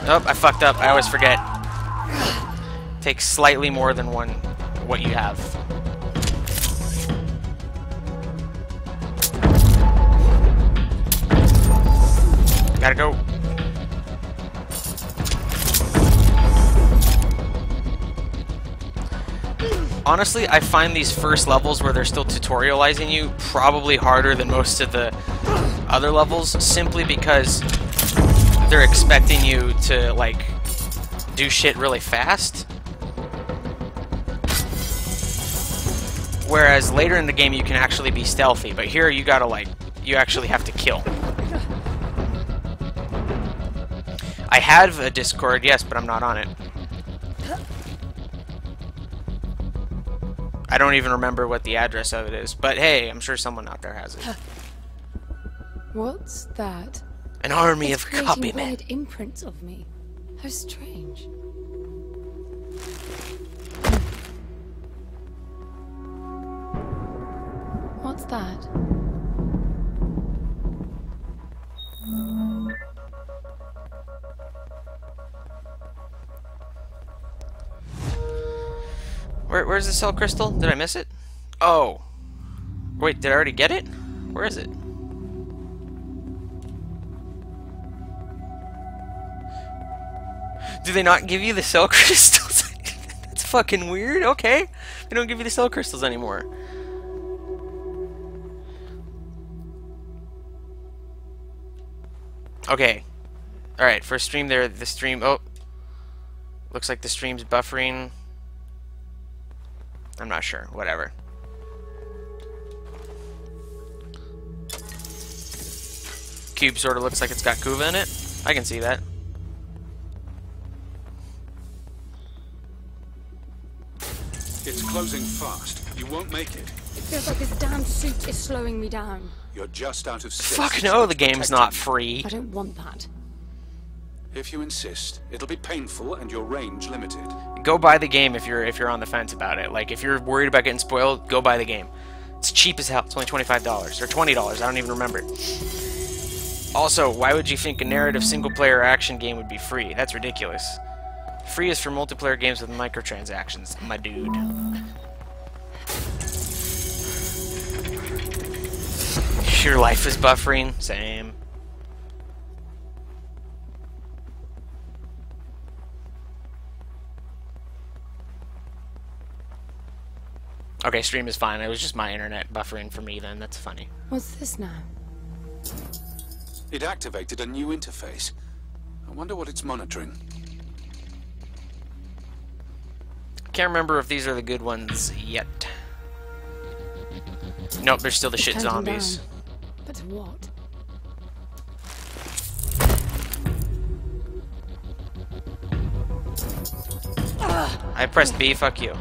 Oh, I fucked up. I always forget. Takes slightly more than what you have. Gotta go. Honestly, I find these first levels where they're still tutorializing you probably harder than most of the other levels, simply because they're expecting you to, like, do shit really fast. Whereas later in the game you can actually be stealthy, but here you gotta, like, you actually have to kill. I have a Discord, yes, but I'm not on it. I don't even remember what the address of it is, but hey, I'm sure someone out there has it. What's that? An army It's of creating copymen. weird imprints of me. How strange. What's that? Where's the cell crystal? Did I miss it? Oh. Wait, did I already get it? Where is it? Do they not give you the cell crystals? That's fucking weird. Okay. They don't give you the cell crystals anymore. Okay. Alright, first stream there, the stream... Oh. Looks like the stream's buffering. I'm not sure. Whatever. Cube sort of looks like it's got Kuva in it. I can see that. It's closing fast. You won't make it. It feels like this damn suit is slowing me down. You're just out of space. Fuck no, the game's not free. I don't want that. If you insist, it'll be painful and your range limited. Go buy the game if you're on the fence about it. Like, if you're worried about getting spoiled, go buy the game. It's cheap as hell. It's only $25 or $20. I don't even remember. Also, why would you think a narrative single-player action game would be free? That's ridiculous. Free is for multiplayer games with microtransactions, my dude. Your life is buffering. Same. Okay, stream is fine. It was just my internet buffering for me then. That's funny. What's this now? It activated a new interface. I wonder what it's monitoring. Can't remember if these are the good ones yet. Nope, they're still the shit Counting zombies. down. But to what? I pressed B, fuck you.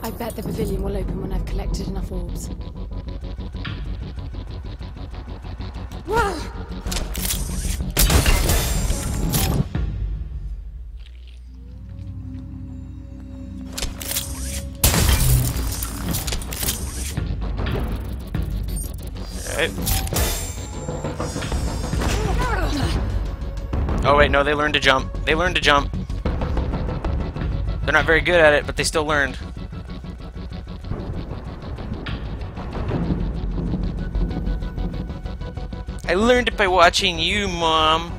I bet the pavilion will open when I've collected enough orbs. Alright. Oh wait, no, they learned to jump. They learned to jump. They're not very good at it, but they still learned. I learned it by watching you, Mom.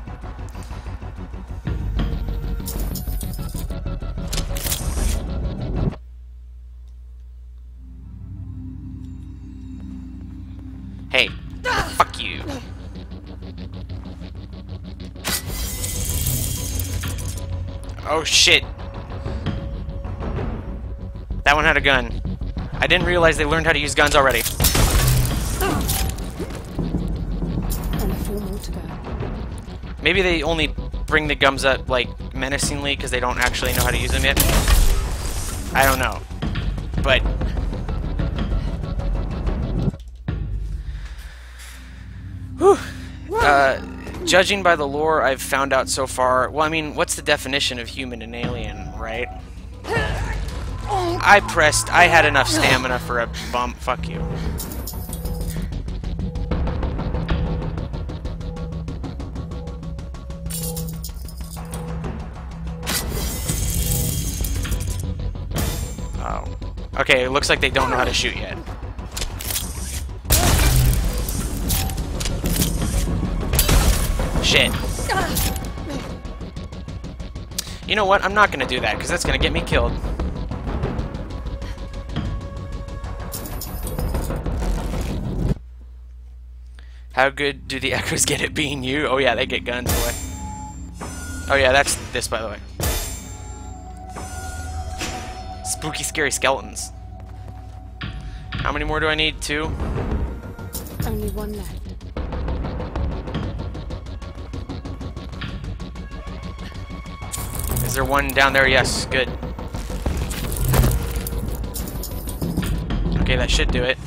Hey, fuck you. Oh shit. That one had a gun. I didn't realize they learned how to use guns already. Only 4 more to go. Maybe they only bring the guns up, like, menacingly because they don't actually know how to use them yet. I don't know. But... whew. Judging by the lore I've found out so far... Well, I mean, what's the definition of human and alien, right? I had enough stamina for a bump. Fuck you. Oh. Okay, it looks like they don't know how to shoot yet. Shit. You know what? I'm not gonna do that, because that's gonna get me killed. How good do the echoes get at being you? Oh yeah, they get guns, boy. Oh yeah, that's this, by the way. Spooky, scary skeletons. How many more do I need? 2? Only 1 left. Is there one down there? Yes, good. Okay, that should do it.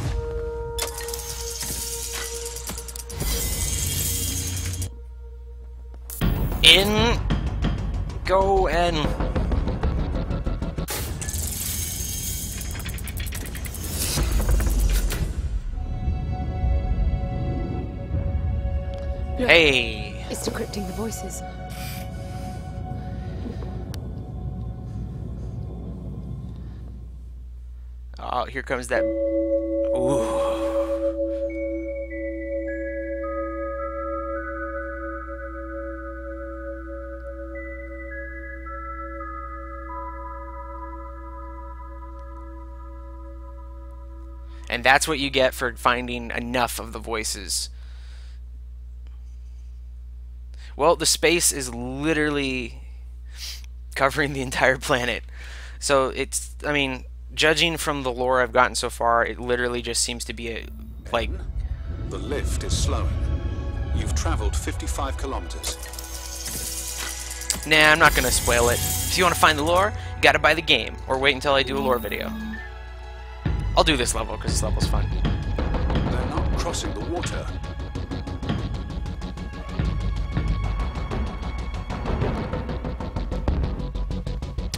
In. Go and... Look, Hey! it's decrypting the voices. Oh, here comes that... Ooh. And that's what you get for finding enough of the voices. Well, the space is literally covering the entire planet. So it's, I mean, judging from the lore I've gotten so far, it literally just seems to be a, like... The lift is slowing. You've traveled 55 kilometers. Nah, I'm not gonna spoil it. If you want to find the lore, you gotta buy the game, or wait until I do a lore video. I'll do this level, because this level's fun. They're not crossing the water.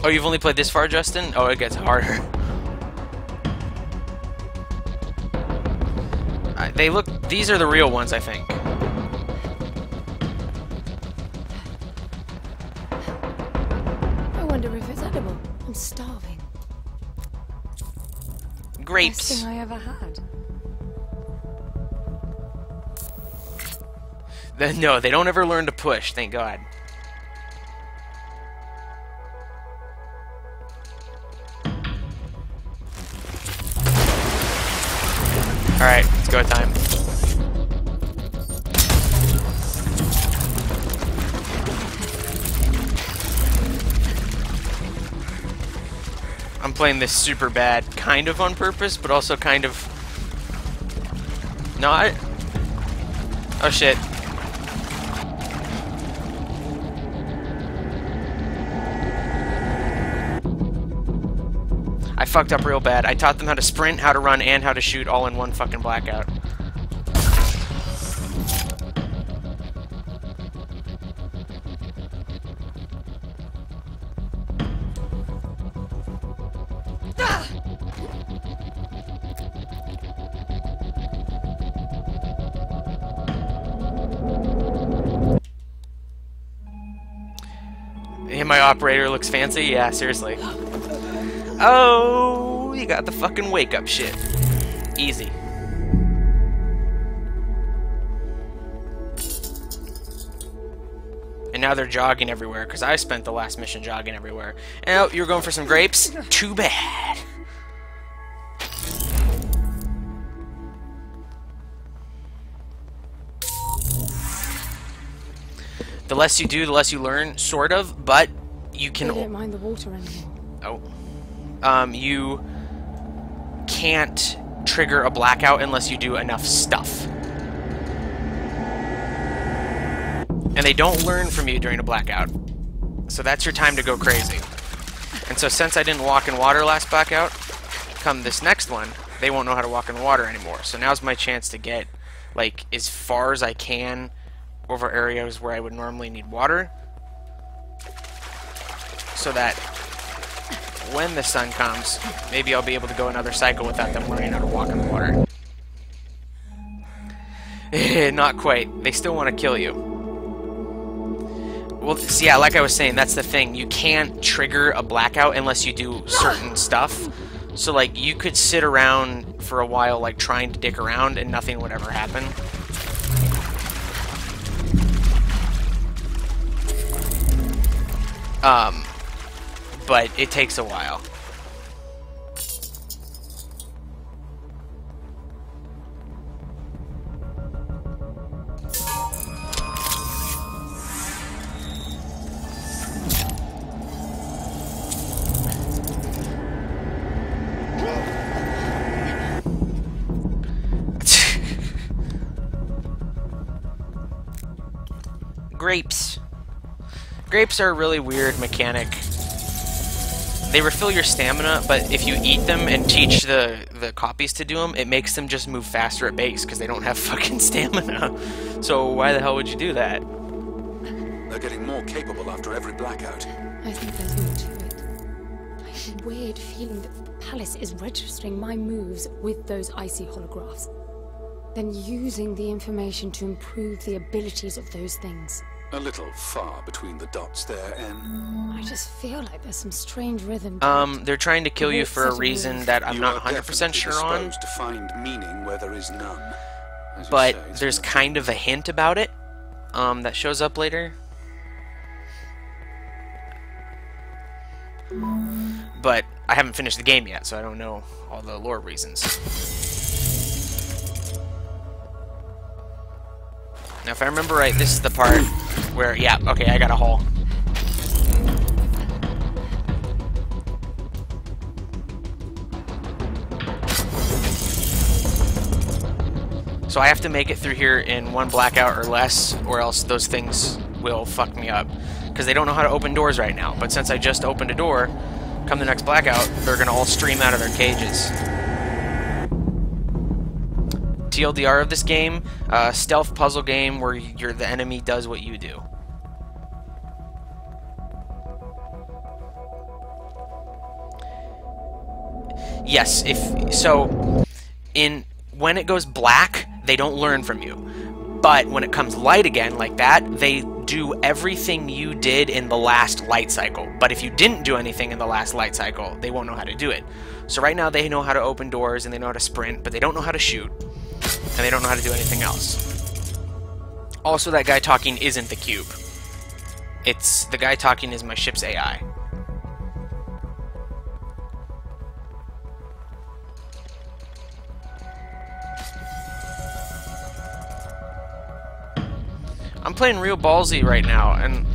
Oh, you've only played this far, Justin? Oh, it gets harder. They look... These are the real ones, I think. I wonder if it's edible. I'm starving. Grapes. Best thing I ever had. No, they don't ever learn to push, thank God. Alright, it's go time. I'm playing this super bad, kind of on purpose, but also kind of... not. Oh shit. I fucked up real bad. I taught them how to sprint, how to run, and how to shoot all in one fucking blackout. And my operator looks fancy? Yeah, seriously. Oh, you got the fucking wake-up shit. Easy. And now they're jogging everywhere, because I spent the last mission jogging everywhere. And oh, you were going for some grapes? Too bad. The less you do, the less you learn, sort of, but you can... They don't mind the water anymore. Oh. You can't trigger a blackout unless you do enough stuff. And they don't learn from you during a blackout. So that's your time to go crazy. And so since I didn't walk in water last blackout, come this next one, they won't know how to walk in water anymore. So now's my chance to get, like, as far as I can over areas where I would normally need water, so that when the sun comes, maybe I'll be able to go another cycle without them learning how to walk in the water. Not quite. They still want to kill you. Well, yeah, like I was saying, that's the thing. You can't trigger a blackout unless you do certain stuff. So, like, you could sit around for a while, like, trying to dick around, and nothing would ever happen. But it takes a while. Grapes. Grapes are a really weird mechanic. They refill your stamina, but if you eat them and teach the copies to do them, it makes them just move faster at base because they don't have fucking stamina. So why the hell would you do that? They're getting more capable after every blackout. I think there's more to it. I have a weird feeling that the palace is registering my moves with those icy holographs. then using the information to improve the abilities of those things. A little far between the dots there, N. I just feel like there's some strange rhythm to it. They're trying to kill you for a reason that I'm You not are 100% definitely sure on, disposed to find meaning where there is none. As you but say, it's there's an kind of a hint about it, that shows up later. But I haven't finished the game yet, so I don't know all the lore reasons. Now, if I remember right, this is the part where, yeah, okay, I got a hole. So I have to make it through here in one blackout or less, or else those things will fuck me up. Because they don't know how to open doors right now. But since I just opened a door, come the next blackout, they're going to all stream out of their cages. TLDR of this game, stealth puzzle game where the enemy does what you do. Yes, when it goes black, they don't learn from you. But when it comes light again, like that, they do everything you did in the last light cycle. But if you didn't do anything in the last light cycle, they won't know how to do it. So right now they know how to open doors and they know how to sprint, but they don't know how to shoot. And they don't know how to do anything else. Also, that guy talking isn't the cube. The guy talking is my ship's AI. I'm playing real ballsy right now, and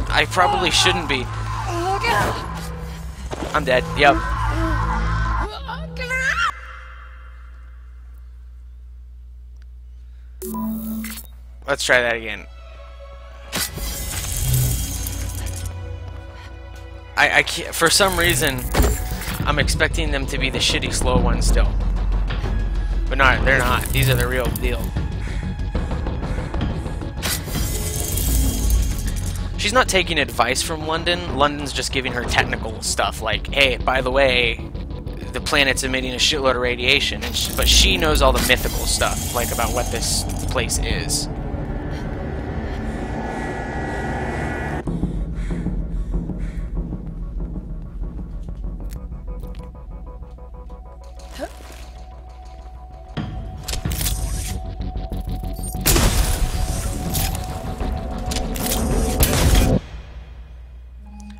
I probably shouldn't be. I'm dead. Yep. Let's try that again. I can't, for some reason, I'm expecting them to be the shitty slow ones still. But they're not. These are the real deal. She's not taking advice from London. London's just giving her technical stuff like, hey, by the way, the planet's emitting a shitload of radiation. But she knows all the mythical stuff, like about what this place is.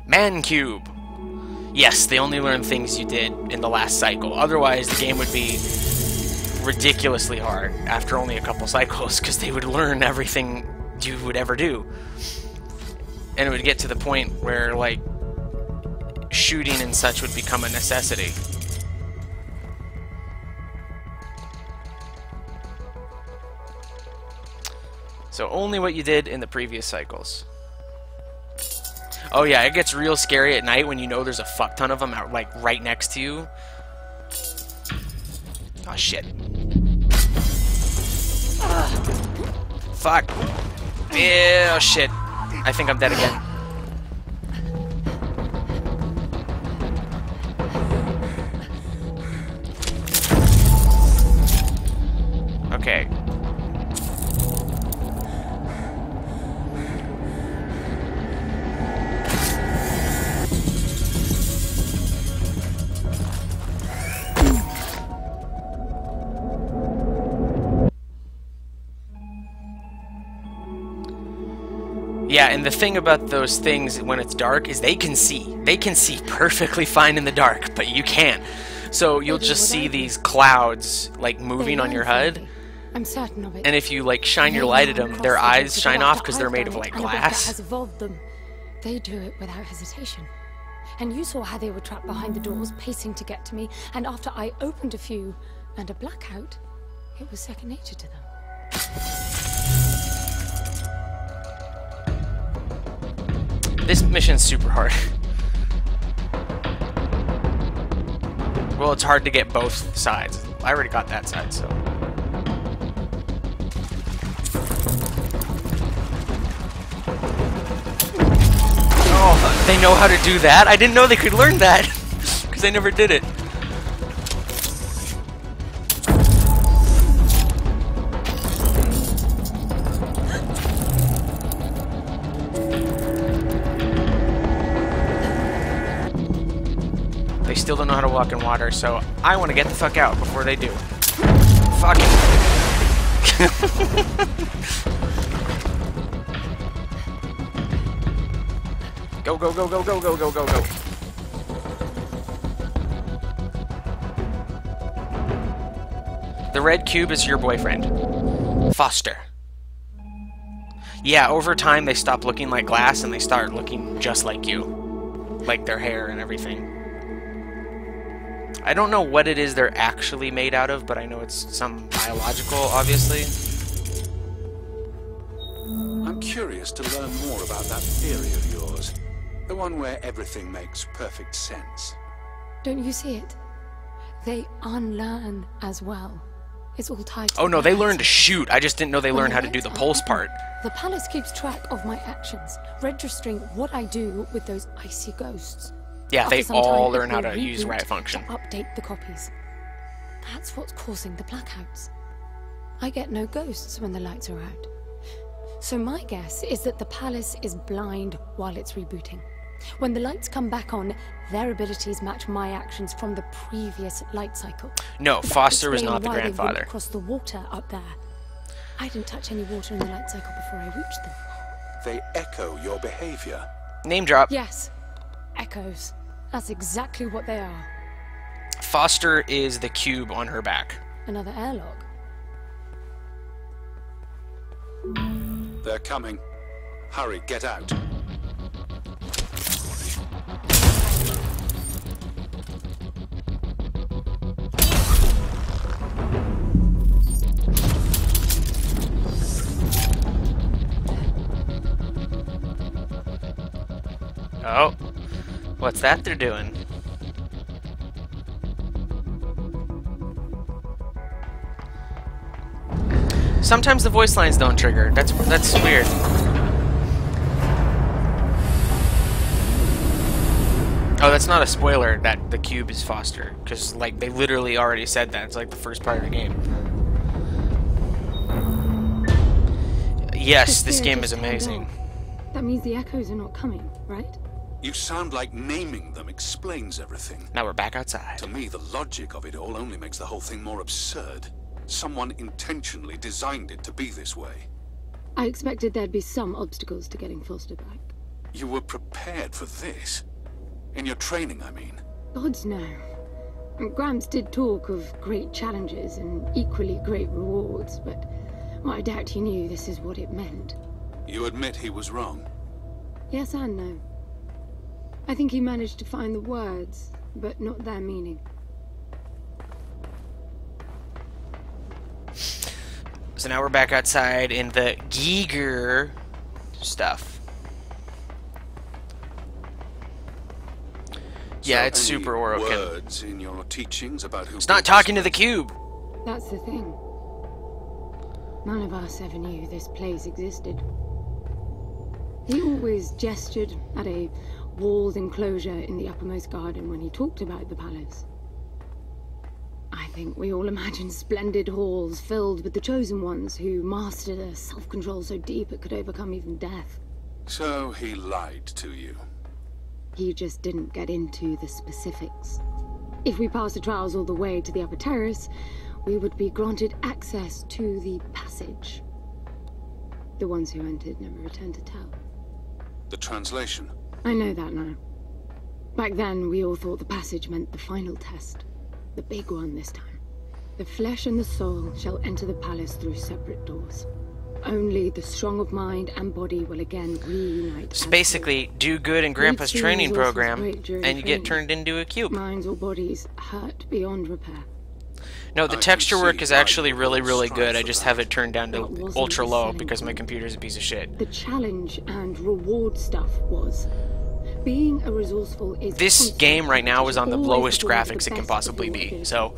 Man cube. Yes, they only learn things you did in the last cycle. Otherwise, the game would be ridiculously hard after only a couple cycles, because they would learn everything you would ever do. And it would get to the point where, like, shooting and such would become a necessity. So only what you did in the previous cycles. Oh yeah, it gets real scary at night when you know there's a fuck ton of them out, like, right next to you. Oh shit. Fuck. Yeah, oh shit. I think I'm dead again. Okay. Yeah, and the thing about those things when it's dark is they can see. They can see perfectly fine in the dark, but you can't. So you'll just see these clouds, like, moving on your HUD. I'm certain of it. And if you, like, shine your light at them, their eyes shine off because they're made of, like, glass. Has evolved them. They do it without hesitation. And you saw how they were trapped behind the doors, pacing to get to me, and after I opened a few and a blackout, it was second nature to them. This mission's super hard. Well, it's hard to get both sides. I already got that side, so... Oh, they know how to do that? I didn't know they could learn that! Because I never did it. still don't know how to walk in water, so I want to get the fuck out before they do. Fuck it. Go, go, go, go, go, go, go, go, go. The red cube is your boyfriend. Foster. Yeah, over time they stop looking like glass and they start looking just like you. Like their hair and everything. I don't know what it is they're actually made out of, but I know it's some biological, obviously. I'm curious to learn more about that theory of yours. The one where everything makes perfect sense. Don't you see it? They unlearn as well. It's all tied to Oh no, they palace. learned to shoot. I just didn't know they learned how to do the pulse part. The palace keeps track of my actions, registering what I do with those icy ghosts. Yeah, they After some all time, learn it how will to use reboot right function. to update the copies. That's what's causing the blackouts. I get no ghosts when the lights are out. So my guess is that the palace is blind while it's rebooting. When the lights come back on, their abilities match my actions from the previous light cycle. No, That Foster was explain not the why they wouldn't grandfather. cross the water up there. I didn't touch any water in the light cycle before I reached them. They echo your behavior. Name drop. Yes, echoes. That's exactly what they are. Foster is the cube on her back. Another airlock. They're coming. Hurry, get out. Oh, what's that they're doing? Sometimes the voice lines don't trigger. That's weird. Oh, that's not a spoiler that the cube is Foster, because like they literally already said that. It's like the first part of the game. Yes, this game is amazing. That means the echoes are not coming, right? You sound like naming them explains everything. Now we're back outside. To me, the logic of it all only makes the whole thing more absurd. Someone intentionally designed it to be this way. I expected there'd be some obstacles to getting Foster back. You were prepared for this? In your training, I mean. Gods no. Gramps did talk of great challenges and equally great rewards, but well, I doubt he knew this is what it meant. You admit he was wrong? Yes and no. I think he managed to find the words, but not their meaning. So now we're back outside in the Giger stuff. Yeah, So it's any super Orokin. words in your teachings about who It's not talking to the cube. That's the thing. None of us ever knew this place existed. He always gestured at a walled enclosure in the uppermost garden when he talked about the palace. I think we all imagined splendid halls filled with the chosen ones who mastered a self-control so deep it could overcome even death. So he lied to you. He just didn't get into the specifics. If we passed the trials all the way to the upper terrace, we would be granted access to the passage. The ones who entered never returned to tell. The translation. I know that now. Back then, we all thought the passage meant the final test. The big one this time. The flesh and the soul shall enter the palace through separate doors. Only the strong of mind and body will again reunite. So basically, do good in Grandpa's Each training team is also program, great during and you get training. turned into a cube. Minds or bodies hurt beyond repair. No, the I texture can work see is why actually you really, will really strive good. I for just that. have it turned down to That wasn't ultra the low selling because my point. computer's a piece of shit. The challenge and reward stuff was being a resourceful is This constant. game right now is on the Always lowest the best graphics it can of possibly your be. ability. So,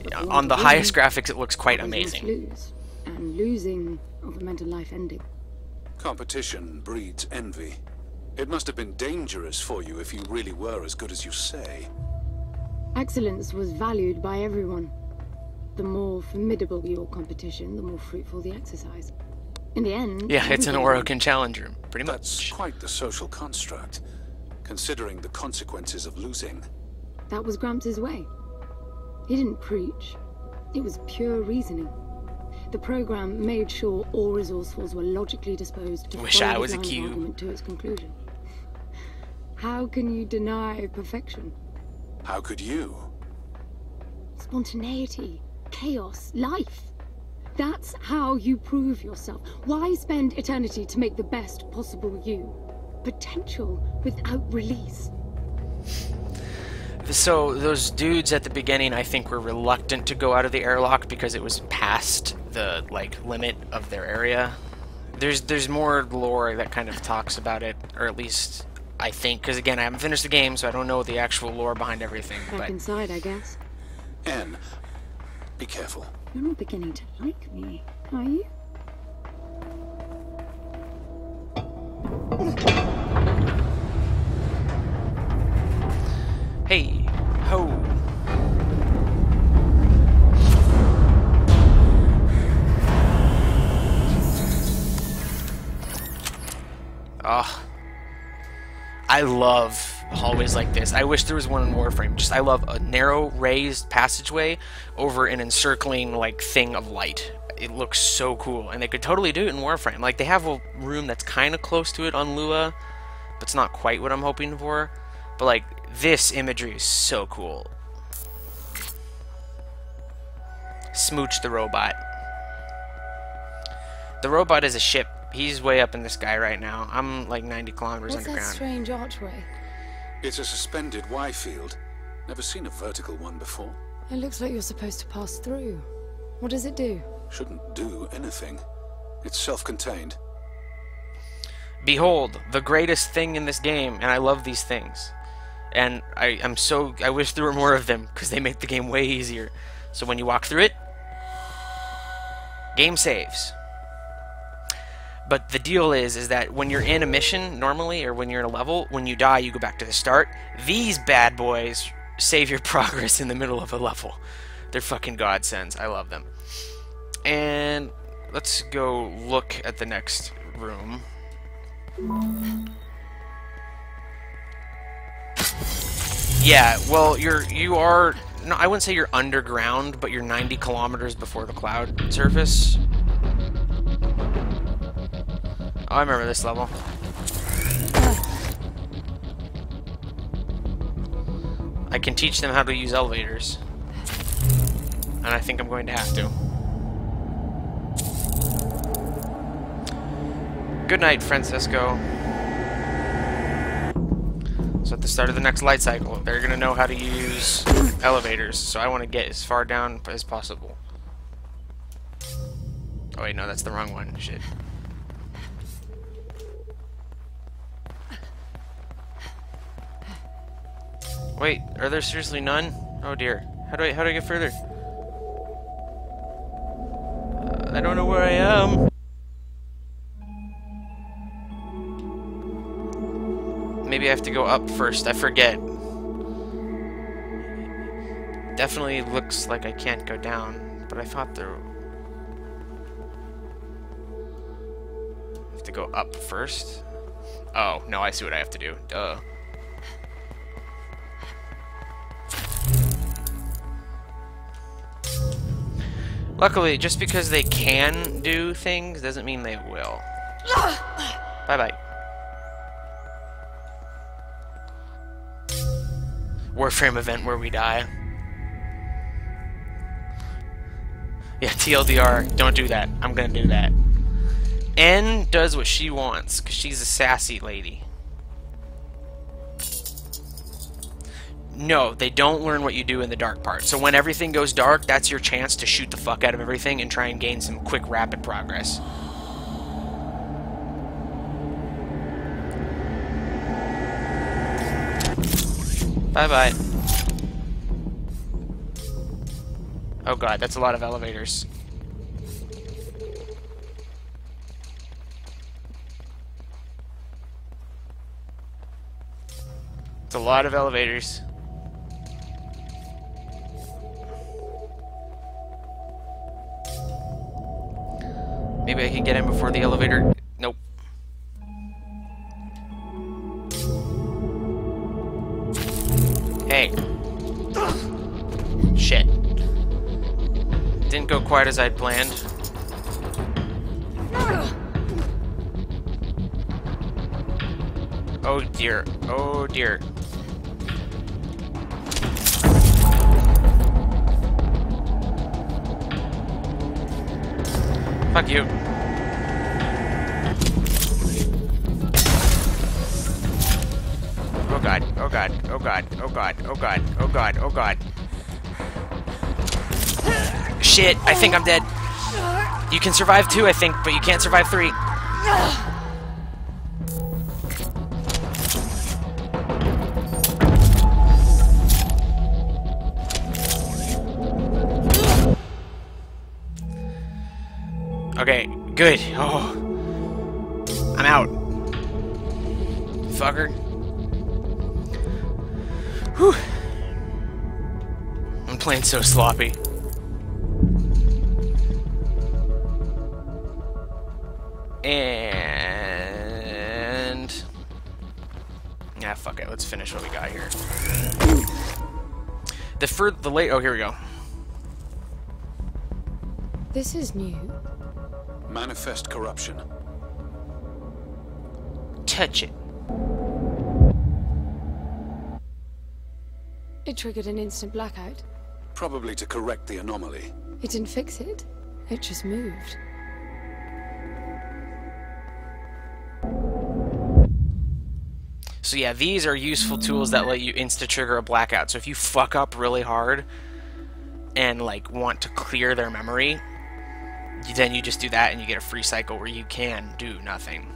But for on want the of highest winning, graphics, it looks quite others must amazing. lose, and losing of a mental life ending. Competition breeds envy. It must have been dangerous for you if you really were as good as you say. Excellence was valued by everyone. The more formidable your competition, the more fruitful the exercise. In the end... Yeah, it's an everybody Orokin challenge room, pretty That's much. quite the social construct, considering the consequences of losing. That was Gramps' way. He didn't preach. It was pure reasoning. The program made sure all resourcefuls were logically disposed to Wish follow I the was a line of cube. argument to its conclusion. How can you deny perfection? How could you? Spontaneity, chaos, life. That's how you prove yourself. Why spend eternity to make the best possible you? Potential without release. So those dudes at the beginning, I think, were reluctant to go out of the airlock because it was past the limit of their area. There's more lore that kind of talks about it, or at least I think, because again, I haven't finished the game, so I don't know the actual lore behind everything. Back But inside, I guess. Anne, be careful. You're not beginning to like me, are you? hey, ho. Ah. I love hallways like this. I wish there was one in Warframe. Just I love a narrow, raised passageway over an encircling thing of light. It looks so cool, and they could totally do it in Warframe. Like they have a room that's kind of close to it on Lua, but it's not quite what I'm hoping for. But this imagery is so cool. Smooch the robot. The robot is a ship. He's way up in the sky right now. I'm 90 kilometers What's that underground. strange archway? It's a suspended Y field. Never seen a vertical one before. It looks like you're supposed to pass through. What does it do? Shouldn't do anything. It's self-contained. Behold, the greatest thing in this game, and I love these things. And I wish there were more of them, because they make the game way easier. So when you walk through it, game saves. But the deal is that when you're in a mission, normally, or when you're in a level, when you die, you go back to the start. These bad boys save your progress in the middle of a level. They're fucking godsends. I love them. And let's go look at the next room. Yeah, well, you are... No, I wouldn't say you're underground, but you're 90 kilometers before the cloud surface. Oh, I remember this level. I can teach them how to use elevators. And I think I'm going to have to. Good night, Francesco. So at the start of the next light cycle, they're going to know how to use elevators. So I want to get as far down as possible. Oh wait, no, that's the wrong one. Shit. Wait, are there seriously none? Oh dear. How do I get further? I don't know where I am. Maybe I have to go up first. I forget. Definitely looks like I can't go down, but I thought there... I have to go up first? Oh, no, I see what I have to do. Duh. Luckily, just because they can do things doesn't mean they will. Bye-bye. Warframe event where we die. Yeah, TLDR, don't do that. I'm gonna do that. N does what she wants, because she's a sassy lady. No, they don't learn what you do in the dark part. So when everything goes dark, that's your chance to shoot the fuck out of everything and try and gain some quick, rapid progress. Bye-bye. Oh god, that's a lot of elevators. It's a lot of elevators. Maybe I can get in before the elevator... Nope. Hey. quite as I'd planned. Oh dear. Oh dear. Fuck you. Oh god. Oh god. Oh god. Oh god. Oh god. Oh god. Oh god. Shit, I think I'm dead. You can survive 2, I think, but you can't survive 3. Okay, good. Oh. I'm out. Fucker. Whew. I'm playing so sloppy. And... yeah, fuck it. Let's finish what we got here. Oh, here we go. This is new. Manifest corruption. Touch it. It triggered an instant blackout. Probably to correct the anomaly. It didn't fix it. It just moved. So yeah, these are useful tools that let you insta-trigger a blackout. So if you fuck up really hard and like want to clear their memory, then you just do that and you get a free cycle where you can do nothing.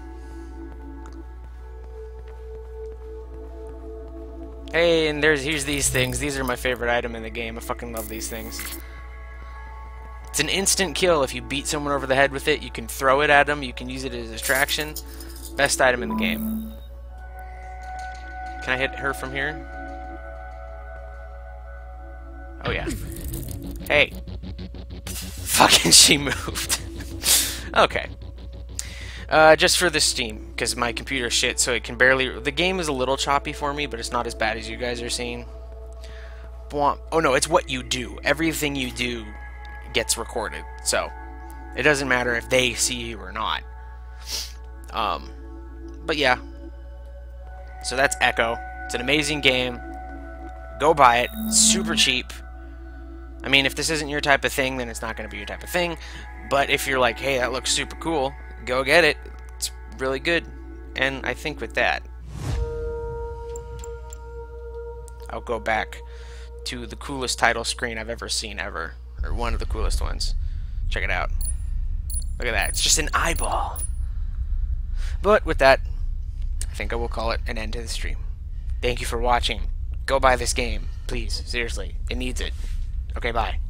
Hey, and here's these things. These are my favorite item in the game. I fucking love these things. It's an instant kill. If you beat someone over the head with it, you can throw it at them. You can use it as a distraction. Best item in the game. Can I hit her from here? Oh yeah. Hey. Fucking she moved. Okay. Just for the Steam, because my computer's shit, so it can barely... the game is a little choppy for me, but it's not as bad as you guys are seeing. Oh no, it's what you do. Everything you do gets recorded, so it doesn't matter if they see you or not. But yeah. So that's Echo. It's an amazing game. Go buy it. Super cheap. I mean, if this isn't your type of thing, then it's not going to be your type of thing. But if you're like, hey, that looks super cool, go get it. It's really good. And I think with that, I'll go back to the coolest title screen I've ever seen ever. Or one of the coolest ones. Check it out. Look at that. It's just an eyeball. But with that, I think I will call it an end to the stream. Thank you for watching. Go buy this game. Please. Seriously. It needs it. Okay, bye.